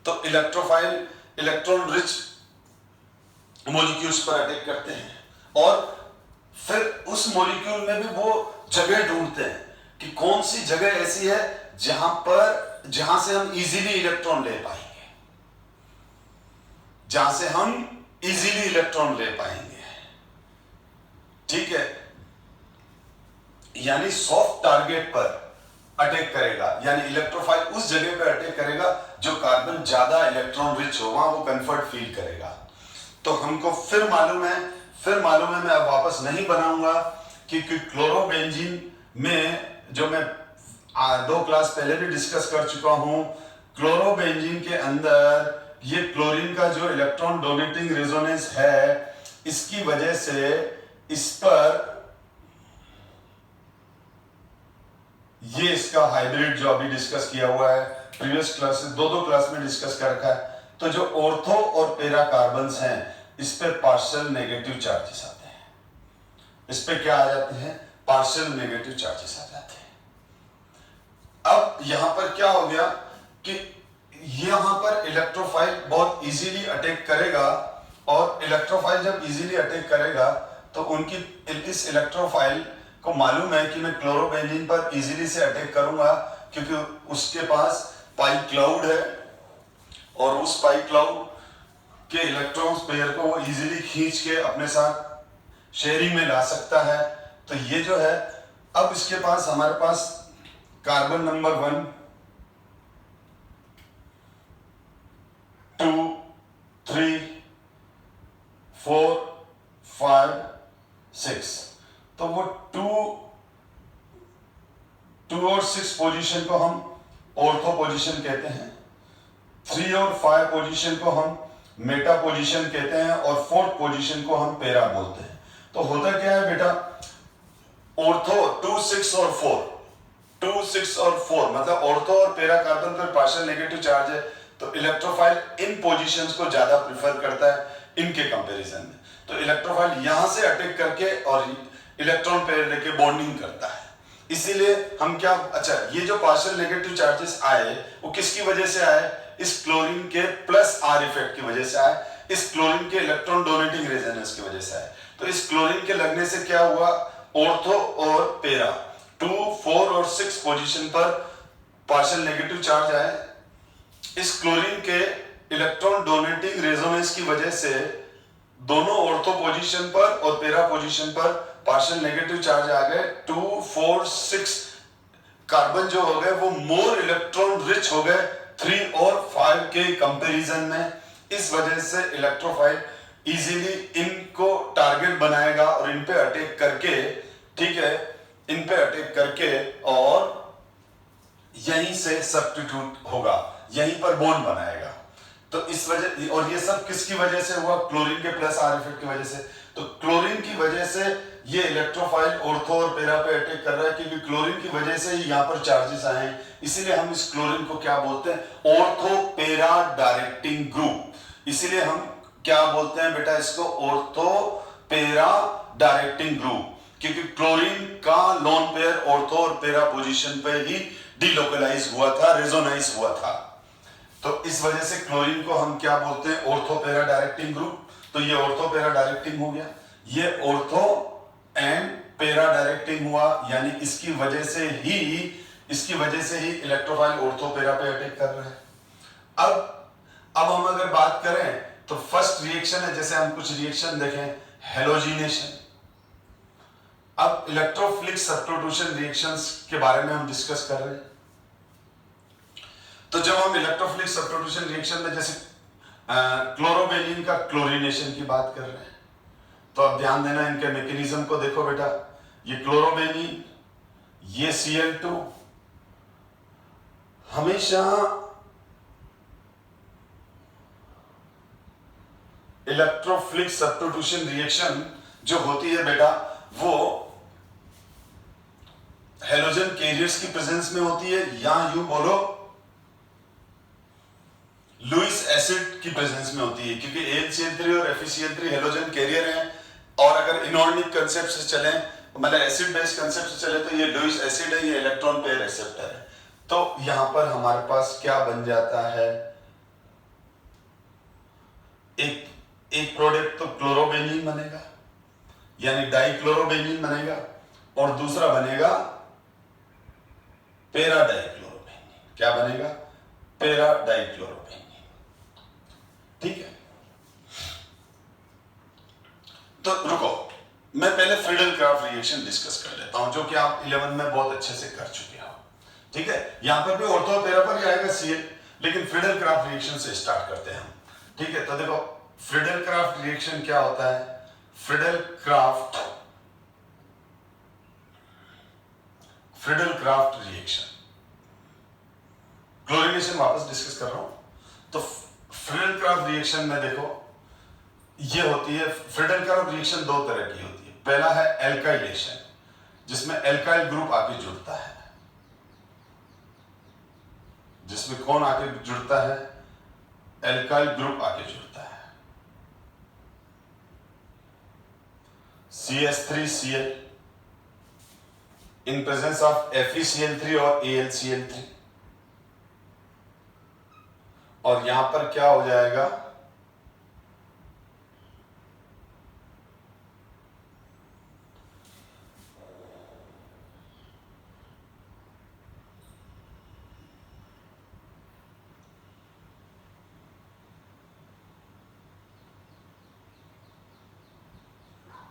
तो इलेक्ट्रोफाइल इलेक्ट्रॉन रिच मॉलिक्यूल्स पर अटैक करते हैं और फिर उस मॉलिक्यूल में भी वो जगह ढूंढते हैं कि कौन सी जगह ऐसी है जहां से हम इजीली इलेक्ट्रॉन ले पाएंगे, ठीक है। यानी सॉफ्ट टारगेट पर अटैक करेगा, यानी इलेक्ट्रोफाइल उस जगह पर अटैक करेगा जो कार्बन ज्यादा इलेक्ट्रॉन रिच हो, वहां वो कंफर्ट फील करेगा। तो हमको फिर मालूम है, मैं अब वापस नहीं बनाऊंगा क्योंकि क्लोरोबेंजीन में जो मैं 2 क्लास पहले भी डिस्कस कर चुका हूं, क्लोरोबेंजीन के अंदर ये क्लोरीन का जो इलेक्ट्रॉन डोनेटिंग रेजोनेंस है, इसकी वजह से इस पर ये इसका हाइब्रिड जो अभी डिस्कस किया हुआ है, प्रीवियस क्लास से 2 क्लास में डिस्कस कर रखा है। तो जो ऑर्थो और पैरा कार्बन्स हैं, इस पे पार्शियल नेगेटिव चार्जेस आते हैं, इस पे क्या आ जाते हैं, पार्शियल नेगेटिव चार्जेस आ जाते हैं। अब यहां पर क्या हो गया कि यहां पर इलेक्ट्रोफाइल बहुत इजीली अटैक करेगा, और इलेक्ट्रोफाइल जब इजीली अटैक करेगा तो उनकी इस इलेक्ट्रोफाइल को मालूम है कि मैं क्लोरोबेंजीन पर इजीली से अटैक करूंगा, क्योंकि उसके पास पाई क्लाउड है और उस पाई क्लाउड के इलेक्ट्रॉन्स पेयर को वो इजीली खींच के अपने साथ शेयरिंग में ला सकता है। तो ये जो है, अब इसके पास हमारे पास कार्बन नंबर 1 2 3 4 5 6, तो वो 2 और 6 पोजीशन को हम ऑर्थो पोजीशन कहते हैं, 3 और 5 पोजीशन को हम मेटा पोजीशन कहते हैं, और 4th पोजीशन को हम पैरा बोलते हैं। तो होता क्या है बेटा, ऑर्थो 2 6 और 4, 2 6 और 4 मतलब ऑर्थो और पैरा कार्बन पर पार्शियल नेगेटिव चार्ज है, तो इलेक्ट्रोफाइल इन पोजीशंस को ज्यादा प्रिफर करता है इनके कंपैरिजन में। तो इलेक्ट्रोफाइल यहां से अटैक करके और इलेक्ट्रॉन पेयर लेके बॉन्डिंग करता है। इसीलिए हम क्या, अच्छा ये जो पार्शियल नेगेटिव चार्जेस आए वो किसकी वजह से आए, इस क्लोरीन के प्लस आर इफेक्ट की वजह से आए, इस क्लोरीन के इलेक्ट्रॉन डोनेटिंग रेजोनेंस की वजह से आए। तो इस क्लोरीन के लगने से क्या हुआ, ऑर्थो और पैरा 2 4 और 6 पोजीशन पर पार्शियल नेगेटिव चार्ज आए। इस क्लोरीन के इलेक्ट्रॉन डोनेटिंग रेजोनेंस की वजह से दोनों ऑर्थो पोजीशन पर और पैरा पोजीशन पर पार्शियल नेगेटिव चार्ज आ गए। 2 4 6 कार्बन जो हो गए वो मोर इलेक्ट्रॉन रिच हो गए 3 और 5 के कंपैरिजन में। इस वजह से इलेक्ट्रोफाइल इजीली इनको टारगेट बनाएगा और इन पे अटैक करके, ठीक है, इन पे अटैक करके और यहीं से सब्स्टिट्यूट होगा, यहीं पर बॉन्ड बनाएगा। तो इस वजह, और ये सब किसकी वजह से हुआ, क्लोरीन के प्लस आर इफेक्ट की वजह से। तो क्लोरीन की वजह से ये इलेक्ट्रोफाइल ऑर्थो और पैरा पे अटैक कर रहा है, क्योंकि क्लोरीन की वजह से ही यहाँ पर चार्जेस आए हैं। इसीलिए हम इस क्लोरीन को क्या बोलते हैं, ऑर्थो पैरा डायरेक्टिंग ग्रुप। इसीलिए हम क्या बोलते हैं बेटा इसको, ऑर्थो पैरा डायरेक्टिंग ग्रुप, क्योंकि क्लोरीन का लोन पेयर ऑर्थो और पैरा पोजीशन पे ही डिलोकलाइज हुआ था, रेजोनाइज हुआ था। तो इस वजह से क्लोरीन को हम क्या बोलते हैं, ऑर्थो पैरा डायरेक्टिंग ग्रुप। तो ये ऑर्थो पैरा डायरेक्टिंग हो गया, ये ऑर्थो एंड पैरा डायरेक्टिंग हुआ, यानी इसकी वजह से ही इलेक्ट्रोफाइल ऑर्थो पैरा पे अटैक कर रहे हैं। अब हम अगर बात करें तो फर्स्ट रिएक्शन है, जैसे हम कुछ रिएक्शन देखें, हेलोजिनेशन। अब इलेक्ट्रोफिलिक सब्स्टिट्यूशन रिएक्शंस के बारे में हम डिस्कस कर रहे हैं। तो जब हम इलेक्ट्रोफिलिक सब्स्टिट्यूशन रिएक्शन में जैसे क्लोरोबेनिन का क्लोरीनेशन की बात कर रहे हैं, तो अब ध्यान देना, इनके मैकेनिज्म को देखो बेटा। ये क्लोरोबेनिन, ये Cl2 हमेशा इलेक्ट्रोफिलिक सब्स्टिट्यूशन रिएक्शन जो होती है बेटा, वो हेलोजन कैरियर्स की प्रेजेंस में होती है, या यूं बोलो लुईस एसिड की प्रेजेंस में होती है, क्योंकि AlCl3 और FeCl3 हेलोजन कैरियर हैं। और अगर इनऑर्गेनिक कंसेप्ट से चलें, मतलब एसिड बेस्ड कंसेप्ट से चले, तो ये लुईस एसिड है, ये इलेक्ट्रॉन पेयर एक्सेप्टर है। तो यहां पर हमारे पास क्या बन जाता है, एक प्रोडक्ट तो क्लोरोबेनिन बनेगा, यानी डाइक्लोरोबेनिन बनेगा, और दूसरा बनेगा पैरा डाइक्लोरोबेनिन। क्या बनेगा, पैरा डाइक्लोरोबेनिन। ठीक है, तो रुको, मैं पहले फ्रीडल-क्राफ्ट रिएक्शन डिस्कस कर लेता हूं, जो कि आप 11 में बहुत अच्छे से कर चुके हो। ठीक है, यहां पर भी ऑर्थो और पैरा पर ही आएगा Cl, लेकिन फ्रीडल-क्राफ्ट रिएक्शन से स्टार्ट करते हैं हम। ठीक है, तो देखो फ्रीडल-क्राफ्ट रिएक्शन क्या होता है। फ्रीडल-क्राफ्ट रिएक्शन, क्लोरीनेशन वापस डिस्कस कर रहा हूं। तो फ्रीडल-क्राफ्ट रिएक्शन में देखो, ये होती है, फ्रीडल-क्राफ्ट रिएक्शन दो तरह की होती है। पहला है एल्काइलेशन, जिसमें एल्काइल ग्रुप आके जुड़ता है, जिसमें कौन आके जुड़ता है, एल्काइल ग्रुप आके जुड़ता है। CH3Cl in presence of FeCl3 और AlCl3, और यहां पर क्या हो जाएगा,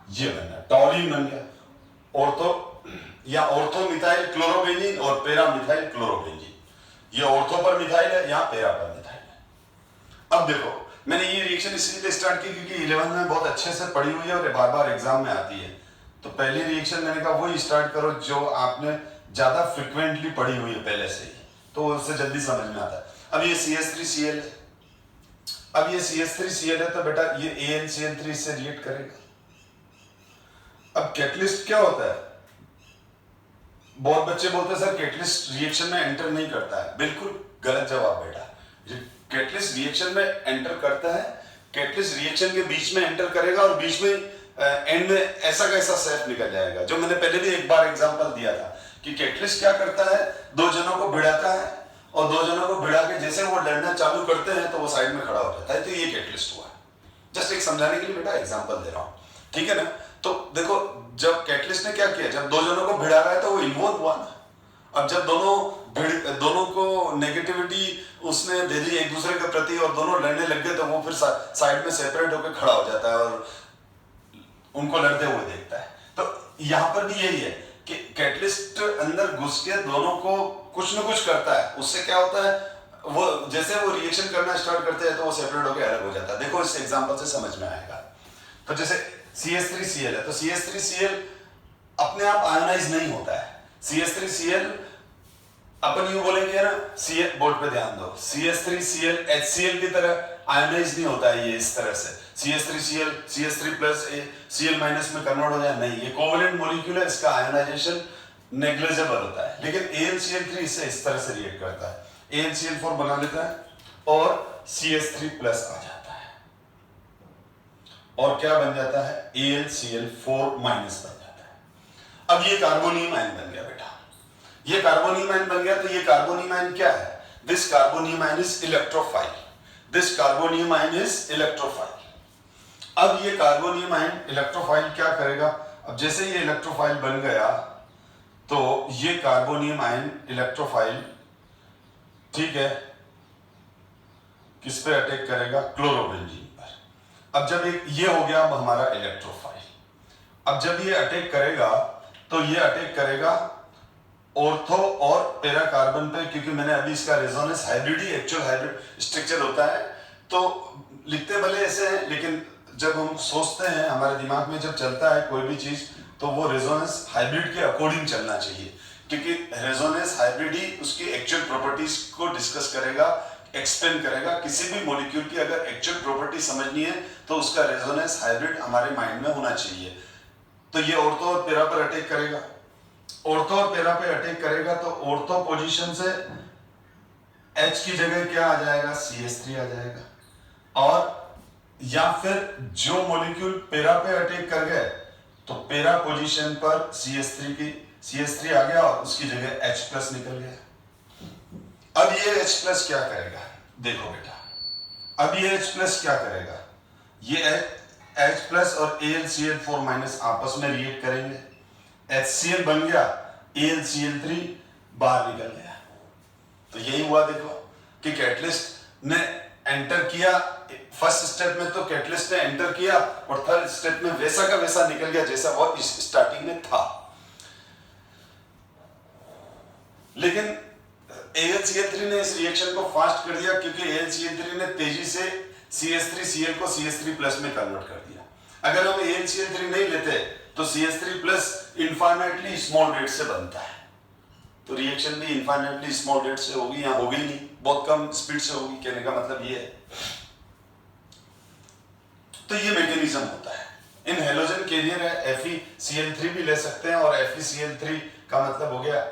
ये बनना टॉलिन बन गया, ऑर्थो या ऑर्थो मिथाइल क्लोरोबेंजीन और पेरा मिथाइल क्लोरोबेंजीन, ये ऑर्थो पर मिथाइल है, यहां पेरा पर मिथाइल है। अब देखो मैंने ये रिएक्शन इसलिए स्टार्ट की क्योंकि 11th में बहुत अच्छे से पढ़ी हुई है और बार बार एग्जाम में आती है, तो पहली रिएक्शन मैंने कहा वही स्टार्ट करो जो आपने ज्यादा फ्रिक्वेंटली पढ़ी हुई है पहले से ही, तो उससे जल्दी समझ में आता है। अब ये CH3Cl है, अब ये CH3Cl है तो बेटा ये AlCl3 से रिएक्ट करेगा। अब कैटलिस्ट क्या होता है, बहुत बच्चे बोलते हैं सर कैटलिस्ट रिएक्शन में एंटर नहीं करता है, बिल्कुल गलत जवाब बेटा। कैटलिस्ट रिएक्शन में एंटर करता है, कैटलिस्ट रिएक्शन के बीच में एंटर करेगा और बीच में एंड में ऐसा कैसा सेफ निकल जाएगा, जो मैंने पहले भी एक बार एग्जांपल दिया था कि कैटलिस्ट क्या करता है, दो जनों को भिड़ाता है और दो जनों को भिड़ा के जैसे वो लड़ना चालू करते हैं तो वो साइड में खड़ा हो जाता है, तो ये कैटलिस्ट हुआ। जस्ट एक समझाने के लिए बेटा एग्जांपल दे रहा हूं, ठीक है ना। तो देखो जब कैटलिस्ट ने क्या किया, जब दो जनों को भिड़ा रहा है तो वो इन्वॉल्व हुआ ना। अब जब दोनों को नेगेटिविटी उसने दे दी एक दूसरे के प्रति और दोनों लड़ने लग गए, तो वो फिर साइड में सेपरेट होकर खड़ा हो जाता है और उनको लड़ते हुए देखता है। तो यहां पर भी यही है कि कैटलिस्ट अंदर घुस के दोनों को कुछ न कुछ करता है, उससे क्या होता है, वो जैसे वो रिएक्शन करना स्टार्ट करते हैं तो वो सेपरेट होकर अलग हो जाता है। देखो इस एग्जांपल से समझ में आएगा। तो जैसे CH3Cl है, तो CH3Cl अपने आप आयोनाइज नहीं होता है। CH3Cl अपन यूं बोलेंगे ना, बोर्ड पे ध्यान दो, CH3Cl HCl की तरह आयोनाइज नहीं होता है ये इस तरह से, CH3Cl CH3 plus Cl minus में कन्वर्ट हो जाए, नहीं, ये कोवलेंट मॉलिक्यूल है, इसका आयोनाइजेशन नेग्लिजिबल होता है। लेकिन AlCl3 इससे इस तरह से रिएक्ट करता है, AlCl4 बना लेता है और CH3 प्लस आ जाता है और क्या बन जाता है, AlCl4 माइनस बन जाता है। अब ये कार्बोनियम आयन बन गया बेटा, ये कार्बोनियम आयन बन गया। तो ये कार्बोनियम आयन क्या है, this carbonium ion is electrophile, this carbonium ion is electrophile. अब ये कार्बोनियम आयन इलेक्ट्रोफाइल क्या करेगा, अब जैसे ये इलेक्ट्रोफाइल बन गया तो ये कार्बोनियम आयन इलेक्ट्रोफाइल, ठीक है, किस पे अटैक करेगा, क्लोरोबेंजीन पर। अब जब ये हो गया अब हमारा इलेक्ट्रोफाइल, अब जब ये अटैक करेगा तो ये अटैक करेगा ऑर्थो और पैरा कार्बन पे, क्योंकि मैंने अभी इसका रेजोनेंस हाइब्रिड ही एक्चुअल हाइब्रिड स्ट्रक्चर होता है। तो लिखते भले ऐसे हैं, लेकिन जब हम सोचते हैं हमारे दिमाग में जब चलता है कोई भी चीज, तो वो रेजोनेंस हाइब्रिड के अकॉर्डिंग चलना चाहिए, क्योंकि रेजोनेंस हाइब्रिड ही उसकी एक्चुअल प्रॉपर्टीज को डिस्कस करेगा, एक्सप्लेन करेगा। किसी भी मॉलिक्यूल की अगर एक्चुअल प्रॉपर्टी समझनी है तो उसका रेजोनेंस हाइब्रिड हमारे माइंड में होना चाहिए। तो ये ऑर्थो और पैरा पर अटैक करेगा, ऑर्थो और पैरा पे अटैक करेगा, तो ऑर्थो पोजीशन से H की जगह क्या आ जाएगा, CH3 आ जाएगा। और या फिर जो मॉलिक्यूल पैरा पे अटैक कर गए तो पैरा पोजीशन पर CH3 आ गया और उसकी जगह H प्लस निकल गया। अब ये H प्लस क्या करेगा, देखो बेटा, अब ये H प्लस क्या करेगा, ये H प्लस और AlCl4 माइनस आपस में रिएक्ट करेंगे, HCl बन गया, AlCl3 बाहर निकल गया। तो यही हुआ, देखो कि कैटलिस्ट ने एंटर किया फर्स्ट स्टेप में, तो कैटलिस्ट ने एंटर किया और थर्ड स्टेप में वैसा का वैसा निकल गया जैसा वो स्टार्टिंग में था। लेकिन AlCl3 ने इस रिएक्शन को फास्ट कर दिया, क्योंकि AlCl3 ने तेजी से CH3Cl को CH3 प्लस में कन्वर्ट कर दिया। अगर हम AlCl3 नहीं लेते तो CH3 plus infinitely small rate से बनता है, तो रिएक्शन भी इनफाइनाइटली स्मॉल रेट से होगी, या होगी नहीं, बहुत कम स्पीड से होगी, कहने का मतलब ये है। तो ये मैकेनिज्म होता है। इन हेलोजन कैरियर है, FeCl3 भी ले सकते हैं, और FeCl3 का मतलब हो गया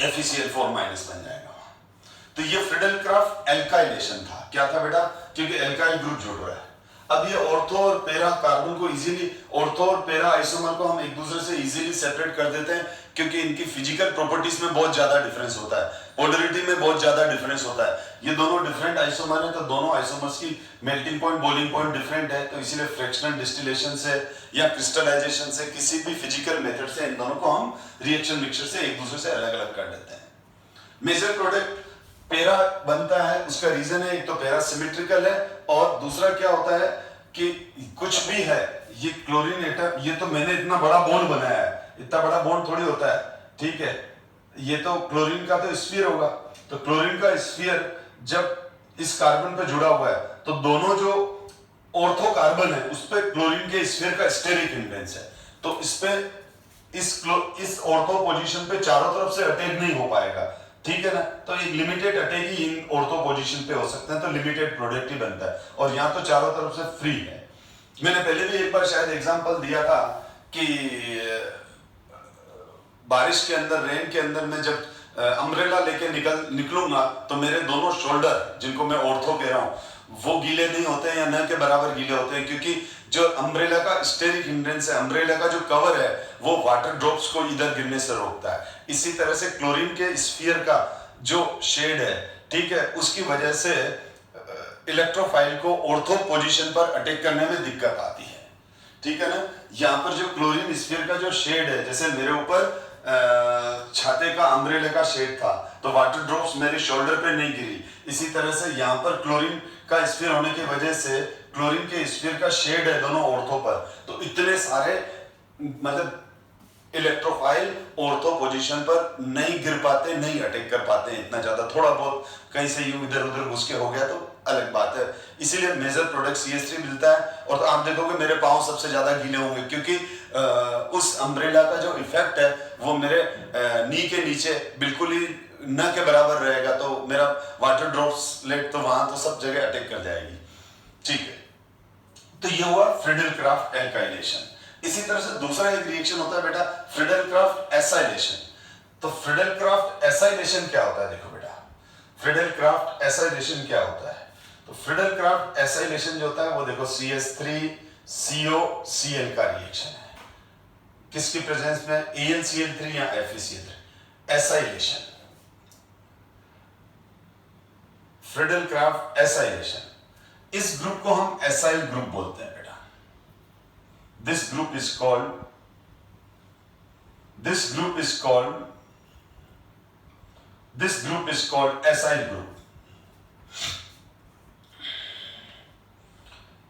FeCl4 माइनस बन जाएगा। तो ये फ्रीडेल क्राफ्ट एल्काइलेशन था, क्या था बेटा, क्योंकि एल्काइल ग्रुप जुड़ रहा है। अब ये ऑर्थो और पैरा कार्बन को इजीली, ऑर्थो और पैरा आइसोमर को हम एक दूसरे से इजीली सेपरेट कर देते हैं क्योंकि इनकी फिजिकल प्रॉपर्टीज में बहुत ज्यादा डिफरेंस होता है, पोलरिटी में बहुत ज्यादा डिफरेंस होता है। ये दोनों डिफरेंट आइसोमर है तो दोनों आइसोमर्स की melting point, boiling point different है, तो इसीलिए फ्रैक्शनल डिस्टिलेशन से या क्रिस्टलाइजेशन से, किसी भी फिजिकल मेथड से इन दोनों को हम रिएक्शन मिक्सचर से एक दूसरे से अलग अलग कर देते हैं। मेजर प्रोडक्ट पैरा बनता है, उसका रीजन है एक तो पैरा सिमेट्रिकल है और दूसरा क्या होता है कि कुछ भी है, ये क्लोरीन एटम, ये तो मैंने इतना बड़ा बॉन्ड बनाया है, इतना बड़ा बॉन्ड थोड़ी होता है, ठीक है, ये तो क्लोरीन का तो स्फीयर होगा, तो क्लोरीन का स्फीयर जब इस कार्बन पे जुड़ा हुआ है तो दोनों जो ऑर्थो कार्बन है उस पे क्लोरीन के स्फीयर का स्टेरिक इन्फ्लुएंस है, तो इस पे इस ऑर्थो पोजीशन पे चारों तरफ से अटैक नहीं हो पाएगा, ठीक है ना, तो एक लिमिटेड अटैक ही इन ऑर्थो पोजीशन पे हो सकते हैं, तो लिमिटेड प्रोडक्ट ही बनता है, और यहाँ तो चारों तरफ से फ्री है। मैंने पहले भी एक बार शायद एग्जांपल दिया था कि बारिश के अंदर, रेन के अंदर मैं जब अम्ब्रेला लेके निकलूंगा तो मेरे दोनों शोल्डर, जिनको मैं ऑर्थो कह रहा हूं, वो गीले नहीं होते हैं या न के बराबर गीले होते हैं, क्योंकि जो अम्ब्रेला का स्टेरिक हिंड्रेंस है, अम्ब्रेला का जो कवर है वो वाटर ड्रॉप्स को इधर गिरने से रोकता है। इसी तरह से क्लोरीन के स्फीयर का जो शेड है, ठीक है, उसकी वजह से इलेक्ट्रोफाइल को ऑर्थो पोजीशन पर अटैक करने में दिक्कत आती है, ठीक है ना। यहाँ पर जो क्लोरीन स्फीयर का जो शेड है, जैसे मेरे ऊपर छाते का अम्ब्रेला का शेड था तो वाटर ड्रॉप्स मेरे शोल्डर पे नहीं गिरी, इसी तरह से यहाँ पर क्लोरीन का स्फीयर होने की वजह से क्लोरीन के स्फीयर का शेड है दोनों ऑर्थो पर, तो इतने सारे मतलब इलेक्ट्रोफाइल ऑर्थो पोजीशन पर नहीं गिर पाते, नहीं अटैक कर पाते हैं इतना ज्यादा, थोड़ा बहुत कहीं से यूं इधर उधर घुस के हो गया तो अलग बात है। इसीलिए मेजर प्रोडक्ट CH3 मिलता है, और तो आप देखोगे मेरे पांव सबसे ज्यादा गीले होंगे क्योंकि उस अम्ब्रेला का जो इफेक्ट है वो मेरे नी के नीचे बिल्कुल ही न के बराबर रहेगा, तो मेरा वाटर ड्रॉप्सलेट तो वहां तो सब जगह अटैक कर जाएगी, ठीक है। तो ये हुआ फ्रिडल-क्राफ्ट एल्काइलेशन। इसी तरह से दूसरा एक रिएक्शन होता है बेटा फ्रिडल-क्राफ्ट एसाइलेशन। तो फ्रिडल-क्राफ्ट एसाइलेशन क्या होता है, देखो बेटा, फ्रिडल-क्राफ्ट एसाइलेशन क्या होता है, तो फ्रिडल-क्राफ्ट एसाइलेशन जो होता है वो देखो CH3COCl का रिएक्शन है, किसकी प्रेजेंस में, AlCl3 या FeCl3, एसाइलेशन, फ्रिडल-क्राफ्ट एसाइलेशन। इस ग्रुप को हम एसाइल ग्रुप बोलते हैं बेटा। This group is called acyl group।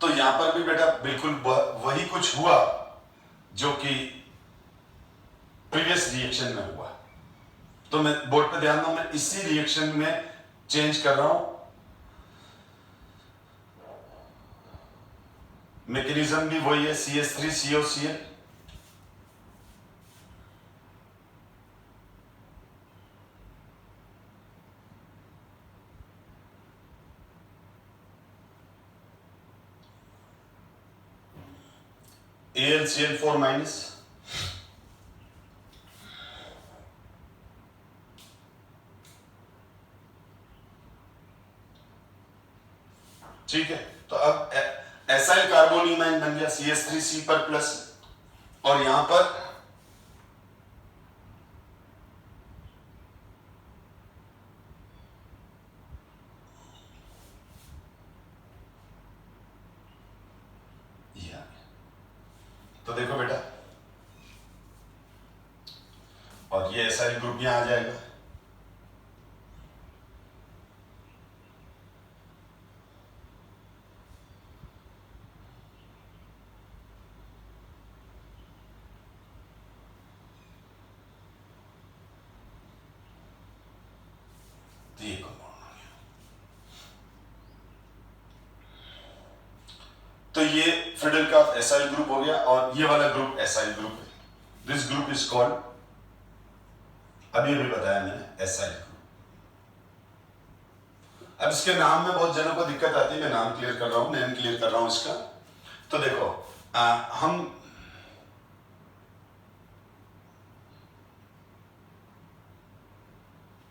तो यहां पर भी बेटा बिल्कुल वही कुछ हुआ जो कि प्रीवियस रिएक्शन में हुआ, तो मैं बोर्ड पे ध्यान दो, मैं इसी रिएक्शन में चेंज कर रहा हूं, मैकेनिज्म भी वही है, CH3COCl, AlCl4 माइनस, ठीक है। तो अब एसाइल कार्बोनिमाइन बन गया CH3C पर प्लस, और यहां पर तो देखो बेटा, और ये एसाइल ग्रुप यहां आ जाएगा, ये कंपाउंड हो गया। तो ये फ्रिडल का एसाइल ग्रुप हो गया, और ये वाला ग्रुप एसाइल ग्रुप है। दिस ग्रुप इज कॉल्ड, अभी अभी बताया मैंने, एसाइल ग्रुप। अब इसके नाम में बहुत जनों को दिक्कत आती है, मैं नाम क्लियर कर रहा हूं, नेम क्लियर कर रहा हूं इसका। तो देखो हम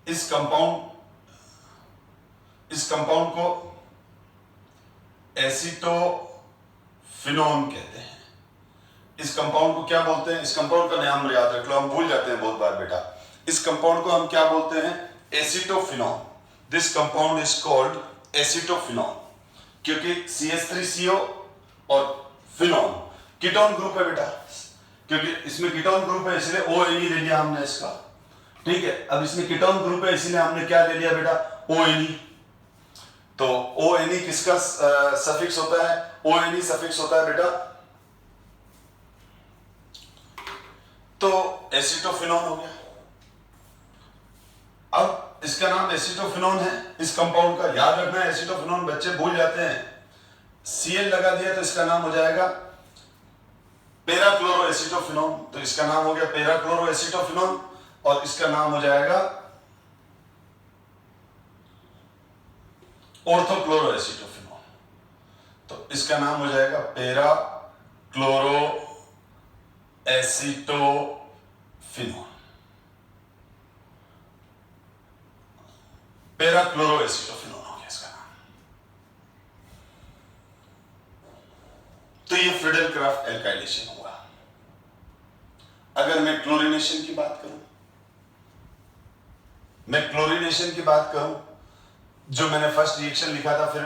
इस कंपाउंड को फिनोन कहते हैं। इस कंपाउंड को क्या बोलते हैं? इस कंपाउंड का नाम याद रख लो, हम भूल जाते हैं बहुत बार बेटा। इस कंपाउंड को हम क्या बोलते हैं? Acetophenone. This compound is called acetophenone, क्योंकि CH3CO और फिनोन कीटोन ग्रुप है बेटा, क्योंकि इसमें कीटोन ग्रुप है इसलिए ONe ले लिया हमने इसका। ठीक है, अब इसमें कीटोन ग्रुप है इसलिए हमने क्या ले लिया बेटा? ONe। तो ONe किसका सफिक्स होता है? ONe सफिक्स होता है बेटा, तो एसिटोफिनोन हो गया। अब इसका नाम एसिटोफिनोन है, इस कंपाउंड का याद रखना है। एसिटोफिनोन बच्चे भूल जाते हैं, Cl लगा दिया तो इसका नाम हो जाएगा पेराक्लोरोएसिटोफिनोन। तो इसका नाम हो गया पेराक्लोरोएसिटोफिनोन और इसका नाम हो जाएगा ऑर्थोक्लोरोएसिटोफिनोन। तो इसका नाम हो जाएगा पेराक्लोरोएसिटोफिनोन, पेराक्लोरोएसिटोफिनोन हो गया इसका नाम। तो ये फ्रीडेलक्राफ्ट एल्काइलेशन हुआ। अगर मैं क्लोरीनेशन की बात करूं, जो मैंने फर्स्ट रिएक्शन लिखा था फिर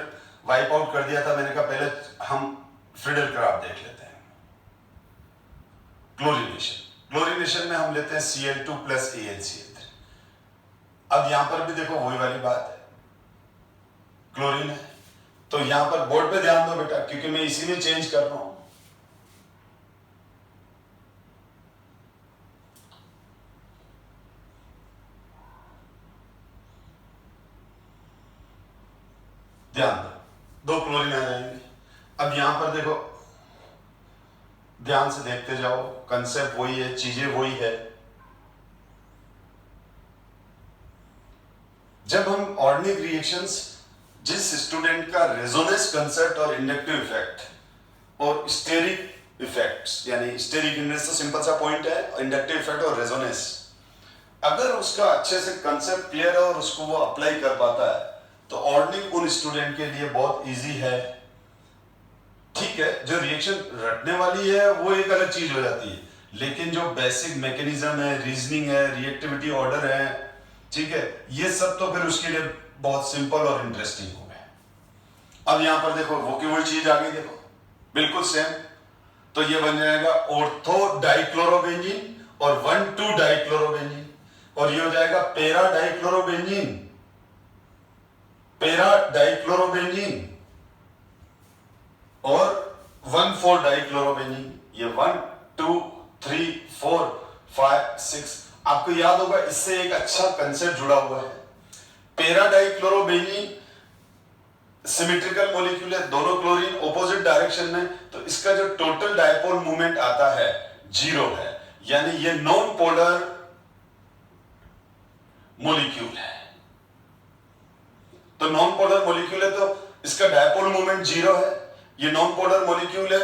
वाइप आउट कर दिया था, मैंने कहा पहले हम फ्रीडेलक्राफ्ट देख लेते हैं। क्लोरीनेशन में हम लेते हैं Cl2 प्लस AlCl3। अब यहां पर भी देखो वही वाली बात है, क्लोरीन है, तो यहां पर बोर्ड पे ध्यान दो बेटा, क्योंकि मैं इसी में चेंज कर रहा हूं। ध्यान दो क्लोरीन आ जाएंगे। अब यहां पर देखो, ध्यान से देखते जाओ, कंसेप्ट वही है, चीजें वही है। जब हम ऑर्गेनिक रिएक्शंस, जिस स्टूडेंट का रेजोनेंस कंसेप्ट और इंडक्टिव इफेक्ट और स्टेरिक इफेक्ट्स, यानी स्टेरिक इंडेक्स तो सिंपल सा पॉइंट है, इंडक्टिव इफेक्ट और रेजोनेंस, अगर उसका अच्छे से कंसेप्ट क्लियर है और उसको वो अप्लाई कर पाता है, तो ऑर्गेनिक उन स्टूडेंट के लिए बहुत इजी है। ठीक है, जो रिएक्शन रटने वाली है वो एक अलग चीज हो जाती है, लेकिन जो बेसिक मैकेनिज्म है, रीजनिंग है, रिएक्टिविटी ऑर्डर है, ठीक है, ये सब तो फिर उसके लिए बहुत सिंपल और इंटरेस्टिंग हो गए। अब यहां पर देखो वो की वही चीज आ गई, देखो बिल्कुल सेम। तो ये बन जाएगा ऑर्थो डाइक्लोरोबेंजीन और 1,2 डाइक्लोरोबेंजीन, और ये हो जाएगा पेरा डाइक्लोरोबेंजीन और 1,4 डाइक्लोरोबेंजीन। ये 1 2 3 4 5 6, आपको याद होगा इससे एक अच्छा कंसेप्ट जुड़ा हुआ है। पेरा डाइक्लोरोबेंजीन सिमेट्रिकल मॉलिक्यूल है, दोनों क्लोरीन ऑपोजिट डायरेक्शन में, तो इसका जो टोटल डायपोल मूवमेंट आता है 0 है, यानी ये नॉन पोलर मॉलिक्यूल है। तो नॉन पोलर मॉलिक्यूल है तो इसका डायपोल मूवमेंट 0 है। ये नॉन पोलर मॉलिक्यूल है,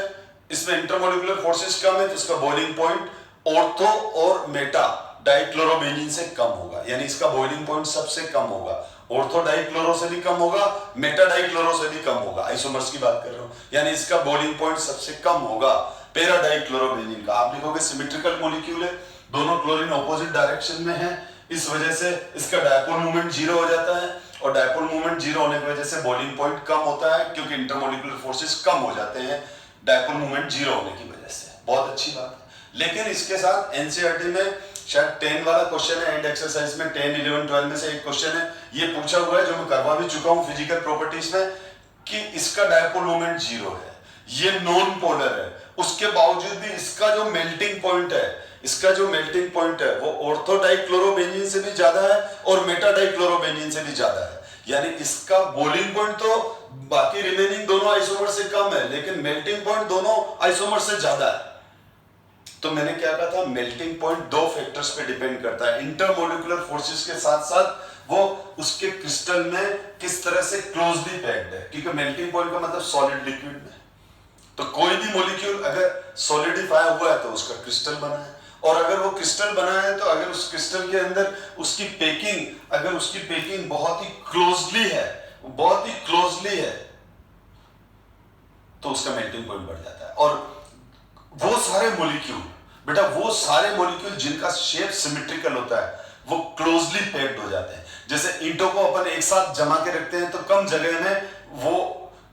इसमें इंटरमोलिकुलर फोर्सेस कम है, तो इसका बॉइलिंग पॉइंट ऑर्थो और मेटा डाइक्लोरोबेंजीन से कम होगा, यानी इसका बॉइलिंग पॉइंट सबसे कम होगा। ऑर्थो डाइक्लोरो से भी कम होगा, मेटा डाइक्लोरो से भी कम होगा, आइसोमर्स की बात कर रहा हूं, यानी इसका बॉइलिंग पॉइंट सबसे कम होगा पेरा डाइक्लोरोबेंजीन का। आप लिखोगे सिमेट्रिकल मॉलिक्यूल है, दोनों क्लोरीन ऑपोजिट डायरेक्शन में है, इस वजह से इसका डायपोल मूवमेंट 0 हो जाता है, और डायपोल मूवमेंट 0 होने की वजह से बॉइलिंग पॉइंट कम होता है, क्योंकि इंटरमोलिकुलर फोर्सेस कम हो जाते हैं डायपोल मूवमेंट 0 होने की वजह से। बहुत अच्छी बात है। लेकिन इसके साथ एनसीईआरटी में शायद 10 वाला क्वेश्चन है, एंड एक्सरसाइज में 10, 11, 12 में से एक क्वेश्चन है, ये पूछा हुआ है, जो मैं करवा भी चुका हूं फिजिकल प्रॉपर्टीज में, कि इसका डायपोल मोमेंट 0 है, ये नॉन पोलर है, उसके बावजूद भी इसका जो मेल्टिंग पॉइंट है, वो ऑर्थो डाइक्लोरोबेंजीन से भी ज्यादा है और मेटा डाइक्लोरोबेंजीन से भी ज्यादा है, यानी इसका बॉइलिंग पॉइंट तो बाकी रिमेनिंग दोनों आइसोमर से कम है, लेकिन मेल्टिंग पॉइंट दोनों आइसोमर से ज्यादा है। तो मैंने क्या कहा था, मेल्टिंग पॉइंट 2 फैक्टर्स पे डिपेंड करता है, इंटरमोलिकुलर फोर्सेस के साथ साथ वो उसके क्रिस्टल में किस तरह से क्लोजली पैक्ड है, क्योंकि मेल्टिंग पॉइंट का मतलब सॉलिड लिक्विड में, तो कोई भी मॉलिक्यूल अगर सॉलिडिफाई हुआ है तो उसका क्रिस्टल बना है, और अगर वो क्रिस्टल बना है तो अगर उस क्रिस्टल के अंदर उसकी पैकिंग बहुत ही क्लोजली है, तो उसका मेल्टिंग पॉइंट बढ़ जाता है। और वो सारे मॉलिक्यूल बेटा, वो सारे मॉलिक्यूल जिनका शेप सिमेट्रिकल होता है वो क्लोजली पैक्ड हो जाते हैं। जैसे ईंटों को अपन एक साथ जमा के रखते हैं तो कम जगह में, वो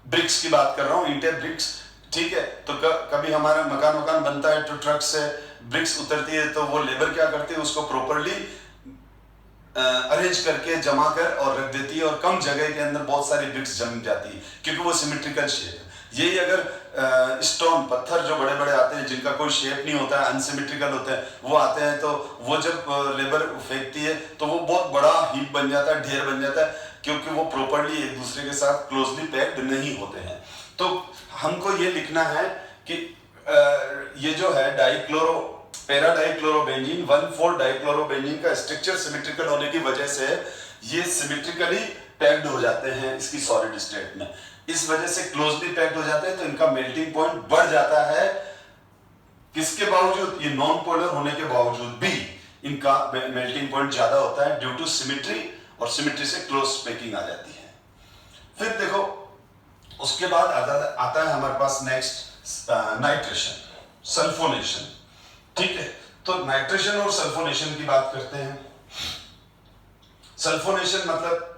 ब्रिक्स की बात कर रहा हूं, ईंटें ब्रिक्स, ठीक है। तो कभी हमारा मकान बनता है तो ट्रक से ब्रिक्स उतरती है, तो वो लेबर क्या करती है, उसको प्रॉपरली अरेंज करके जमा कर और रख देती है, और कम जगह के अंदर बहुत सारी ब्रिक्स जम जाती है क्योंकि वो सिमेट्रिकल शेप है। यही अगर स्टोन पत्थर जो बड़े बड़े आते हैं जिनका कोई शेप नहीं होता है, अनसिमेट्रिकल होते हैं, वो आते हैं तो वो जब लेबर फेंकती है तो वो बहुत बड़ा हीप बन जाता है, ढेर बन जाता है, क्योंकि वो प्रॉपरली एक दूसरे के साथ क्लोजली पैक्ड नहीं होते हैं। तो हमको ये लिखना है कि ये जो है पैरा डाइक्लोरोबेंजीन 1,4 डाइक्लोरोबेंजीन का स्ट्रक्चर सिमेट्रिकल होने की वजह से ये सिमेट्रिकली पैक्ड हो जाते हैं इसकी सॉलिड स्टेट में। इस वजह से क्लोजली पैक्ड हो जाते हैं तो इनका मेल्टिंग पॉइंट बढ़ जाता है। किसके बावजूद? ये नॉन पोलर होने के बावजूद भी इनका मेल्टिंग पॉइंट ज्यादा होता है ड्यू टू सिमेट्री, और सिमेट्री से क्लोज पैकिंग आ जाती है। फिर देखो उसके बाद आता है हमारे पास नेक्स्ट नाइट्रेशन, सल्फोनेशन, ठीक है। तो नाइट्रेशन और सल्फोनेशन की बात करते हैं। सल्फोनेशन मतलब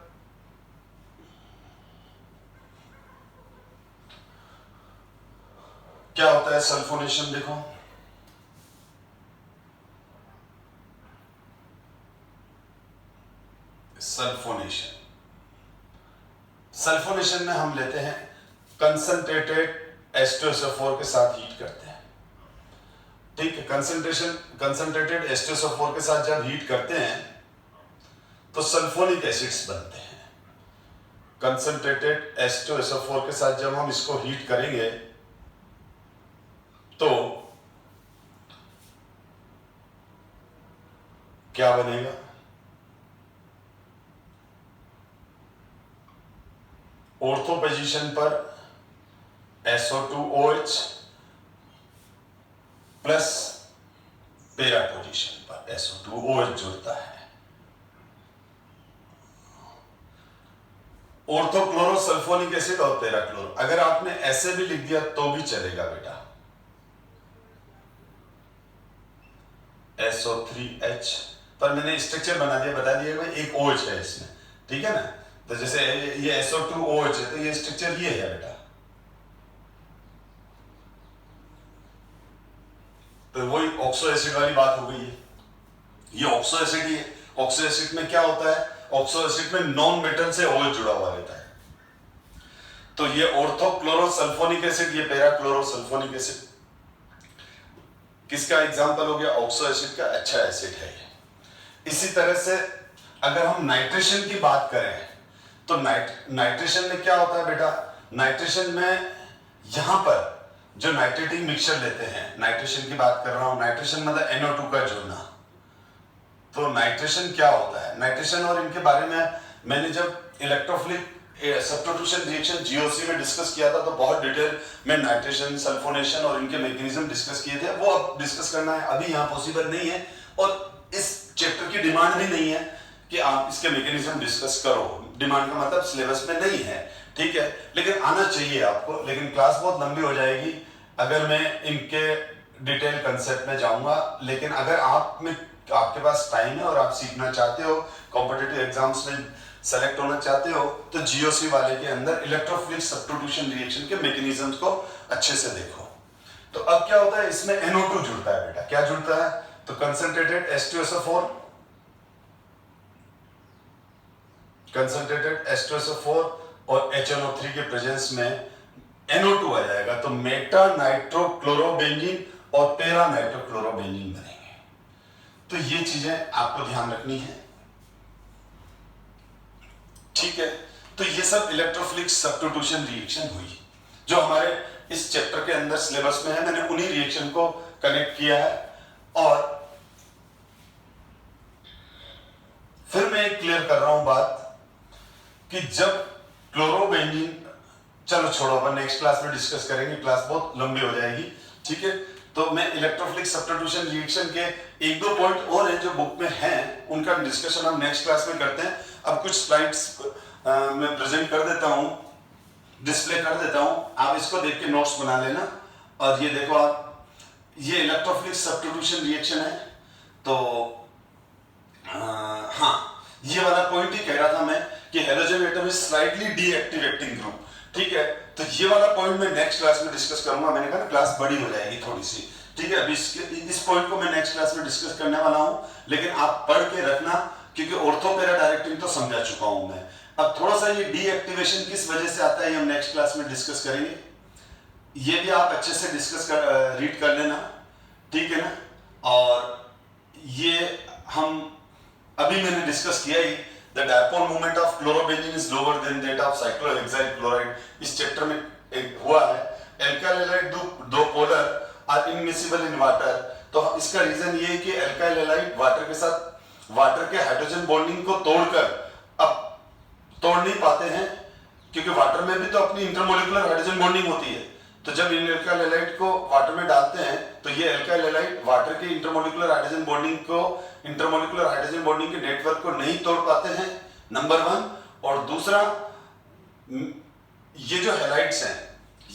क्या होता है? सल्फोनेशन देखो, सल्फोनेशन में हम लेते हैं कंसंट्रेटेड H2SO4 के साथ हीट करते हैं, ठीक है। कंसंट्रेटेड H2SO4 के साथ जब हीट करते हैं तो सल्फोनिक एसिड्स बनते हैं। कंसंट्रेटेड H2SO4 के साथ जब हम इसको हीट करेंगे तो क्या बनेगा? ऑर्थो पोजीशन पर SO2OH प्लस पैरा पोजीशन पर SO2OH जुड़ता है। ऑर्थोक्लोरो सल्फोनिक एसिड और पैराक्लोरो, अगर आपने ऐसे भी लिख दिया तो भी चलेगा बेटा। SO3H पर मैंने स्ट्रक्चर बना दिया, बता दिया भाई एक OH है इसमें, ठीक है ना। तो जैसे ये SO2OH है तो ये स्ट्रक्चर ये है बेटा। तो वही ऑक्सो एसिड वाली बात हो गई है, ये ऑक्सो एसिड ही है। ऑक्सो एसिड में क्या होता है? ऑक्सो एसिड में नॉन मेटल से OH जुड़ा हुआ रहता है। तो ये ऑर्थोक्लोरो सल्फोनिक एसिड, ये पैराक्लोरो सल्फोनिक एसिड किसका एग्जांपल हो गया? ऑक्सो एसिड का अच्छा एसिड है ये। इसी तरह से अगर हम नाइट्रेशन की बात करें तो नाइट्रेशन में क्या होता है बेटा? नाइट्रेशन में यहां पर जो नाइट्रेटिंग मिक्सचर लेते हैं, नाइट्रेशन की बात कर रहा हूं, नाइट्रेशन मतलब NO2 का जोड़ना। तो नाइट्रेशन क्या होता है? नाइट्रेशन और इनके बारे में मैंने जब इलेक्ट्रोफिलिक सब्स्टिट्यूशन रिएक्शन GOC में डिस्कस किया था तो बहुत डिटेल में नाइट्रेशन, सल्फोनेशन और इनके मैकेनिज्म डिस्कस किए थे। वो अब डिस्कस करना है अभी यहाँ पॉसिबल नहीं है, और इस चैप्टर की डिमांड भी नहीं है कि आप इसके मैकेनिज्म डिस्कस करो। डिमांड का मतलब सिलेबस में नहीं है, ठीक है, लेकिन आना चाहिए आपको। लेकिन क्लास बहुत लंबी हो जाएगी अगर मैं इनके डिटेल कंसेप्ट में जाऊंगा। लेकिन अगर आपके पास टाइम है और आप सीखना चाहते हो, कॉम्पिटिटिव एग्जाम्स में सेलेक्ट होना चाहते हो, तो GOC वाले के अंदर इलेक्ट्रोफिलिक सब्स्टिट्यूशन रिएक्शन के मैकेनिज्म्स को अच्छे से देखो। तो अब क्या होता है, इसमें NO2 जुड़ता है बेटा। क्या जुड़ता है? तो कंसंट्रेटेड H2SO4 और HNO3 के प्रेजेंस में NO2 आ जाएगा, तो मेटा नाइट्रोक्लोरोबेंजीन और पैरा नाइट्रोक्लोरोबेंजीन बनेंगे। तो ये चीजें आपको ध्यान रखनी है, ठीक है। तो ये सब इलेक्ट्रोफिलिक सब्स्टिट्यूशन रिएक्शन हुई जो हमारे इस चैप्टर के अंदर सिलेबस में है। मैंने उन्हीं रिएक्शन को कनेक्ट किया है। और फिर मैं क्लियर कर रहा हूं बात कि जब क्लोरोबेंजीन, चलो छोड़ो, अपन नेक्स्ट क्लास में डिस्कस करेंगे, क्लास बहुत लंबी हो जाएगी, ठीक है। तो मैं इलेक्ट्रोफिलिक सब्स्टिट्यूशन रिएक्शन के एक दो पॉइंट और हैं जो बुक में हैं, उनका डिस्कशन हम नेक्स्ट क्लास में करते हैं। अब कुछ स्लाइड्स मैं प्रेजेंट कर देता हूं डिस्प्ले कर देता हूं, आप इसको देख के नोट्स बना लेना। और ये देखो आप, ये इलेक्ट्रोफिलिक सब्स्टिट्यूशन रिएक्शन है। तो हाँ, ये वाला पॉइंट ही कह रहा था मैं कि halogen atom is slightly deactivating group. ठीक है, तो ये वाला पॉइंट मैं नेक्स्ट क्लास में डिस्कस करूंगा। मैंने कहा ना क्लास बड़ी हो जाएगी थोड़ी सी। ठीक है, अभी इस पॉइंट को मैं नेक्स्ट क्लास में डिस्कस करने वाला हूं, लेकिन आप पढ़ के रखना, क्योंकि ऑर्थो पैरा डायरेक्टिंग तो समझा चुका हूं मैं। अब थोड़ा सा ये डीएक्टिवेशन किस वजह से आता है ये हम नेक्स्ट क्लास में डिस्कस करेंगे। ये भी आप अच्छे से रीड कर लेना, ठीक है ना। और ये हम अभी मैंने डिस्कस किया ही, the dipole movement of chlorobenzene is lower than that of cyclohexyl chloride, इस चैप्टर में एक हुआ है। Alkyl halide though polar are immiscible in water. तो इसका रीजन ये है कि एल्काइल हैलाइड वाटर के साथ वाटर के हाइड्रोजन बॉन्डिंग को तोड़कर अब तोड़ नहीं पाते हैं, क्योंकि वाटर में भी तो अपनी इंटरमोलिकुलर हाइड्रोजन बॉन्डिंग होती है। तो जब इन एल्काइल हैलाइड को वाटर में डालते हैं तो ये एल्काइल हैलाइड वाटर के इंटरमोलिकुलर हाइड्रोजन बॉन्डिंग के नेटवर्क को नहीं तोड़ पाते हैं, नंबर 1। और दूसरा, ये जो हैलाइड्स हैं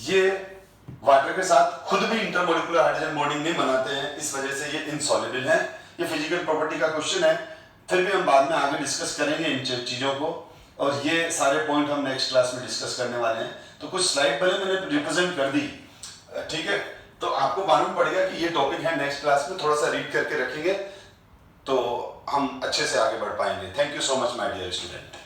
ये वाटर के साथ खुद भी इंटरमोलिकुलर हाइड्रोजन बॉन्डिंग नहीं बनाते हैं, इस वजह से ये इनसॉल्युबल है। ये फिजिकल प्रॉपर्टी का क्वेश्चन है, फिर भी हम बाद में आगे डिस्कस करेंगे इन चीजों को। और ये सारे पॉइंट हम नेक्स्ट क्लास में डिस्कस करने वाले हैं। तो कुछ स्लाइड पहले मैंने रिप्रेजेंट कर दी, ठीक है, तो आपको मालूम पड़ेगा कि ये टॉपिक है। नेक्स्ट क्लास में थोड़ा सा रीड करके रखेंगे तो हम अच्छे से आगे बढ़ पाएंगे। Thank you so much my dear student.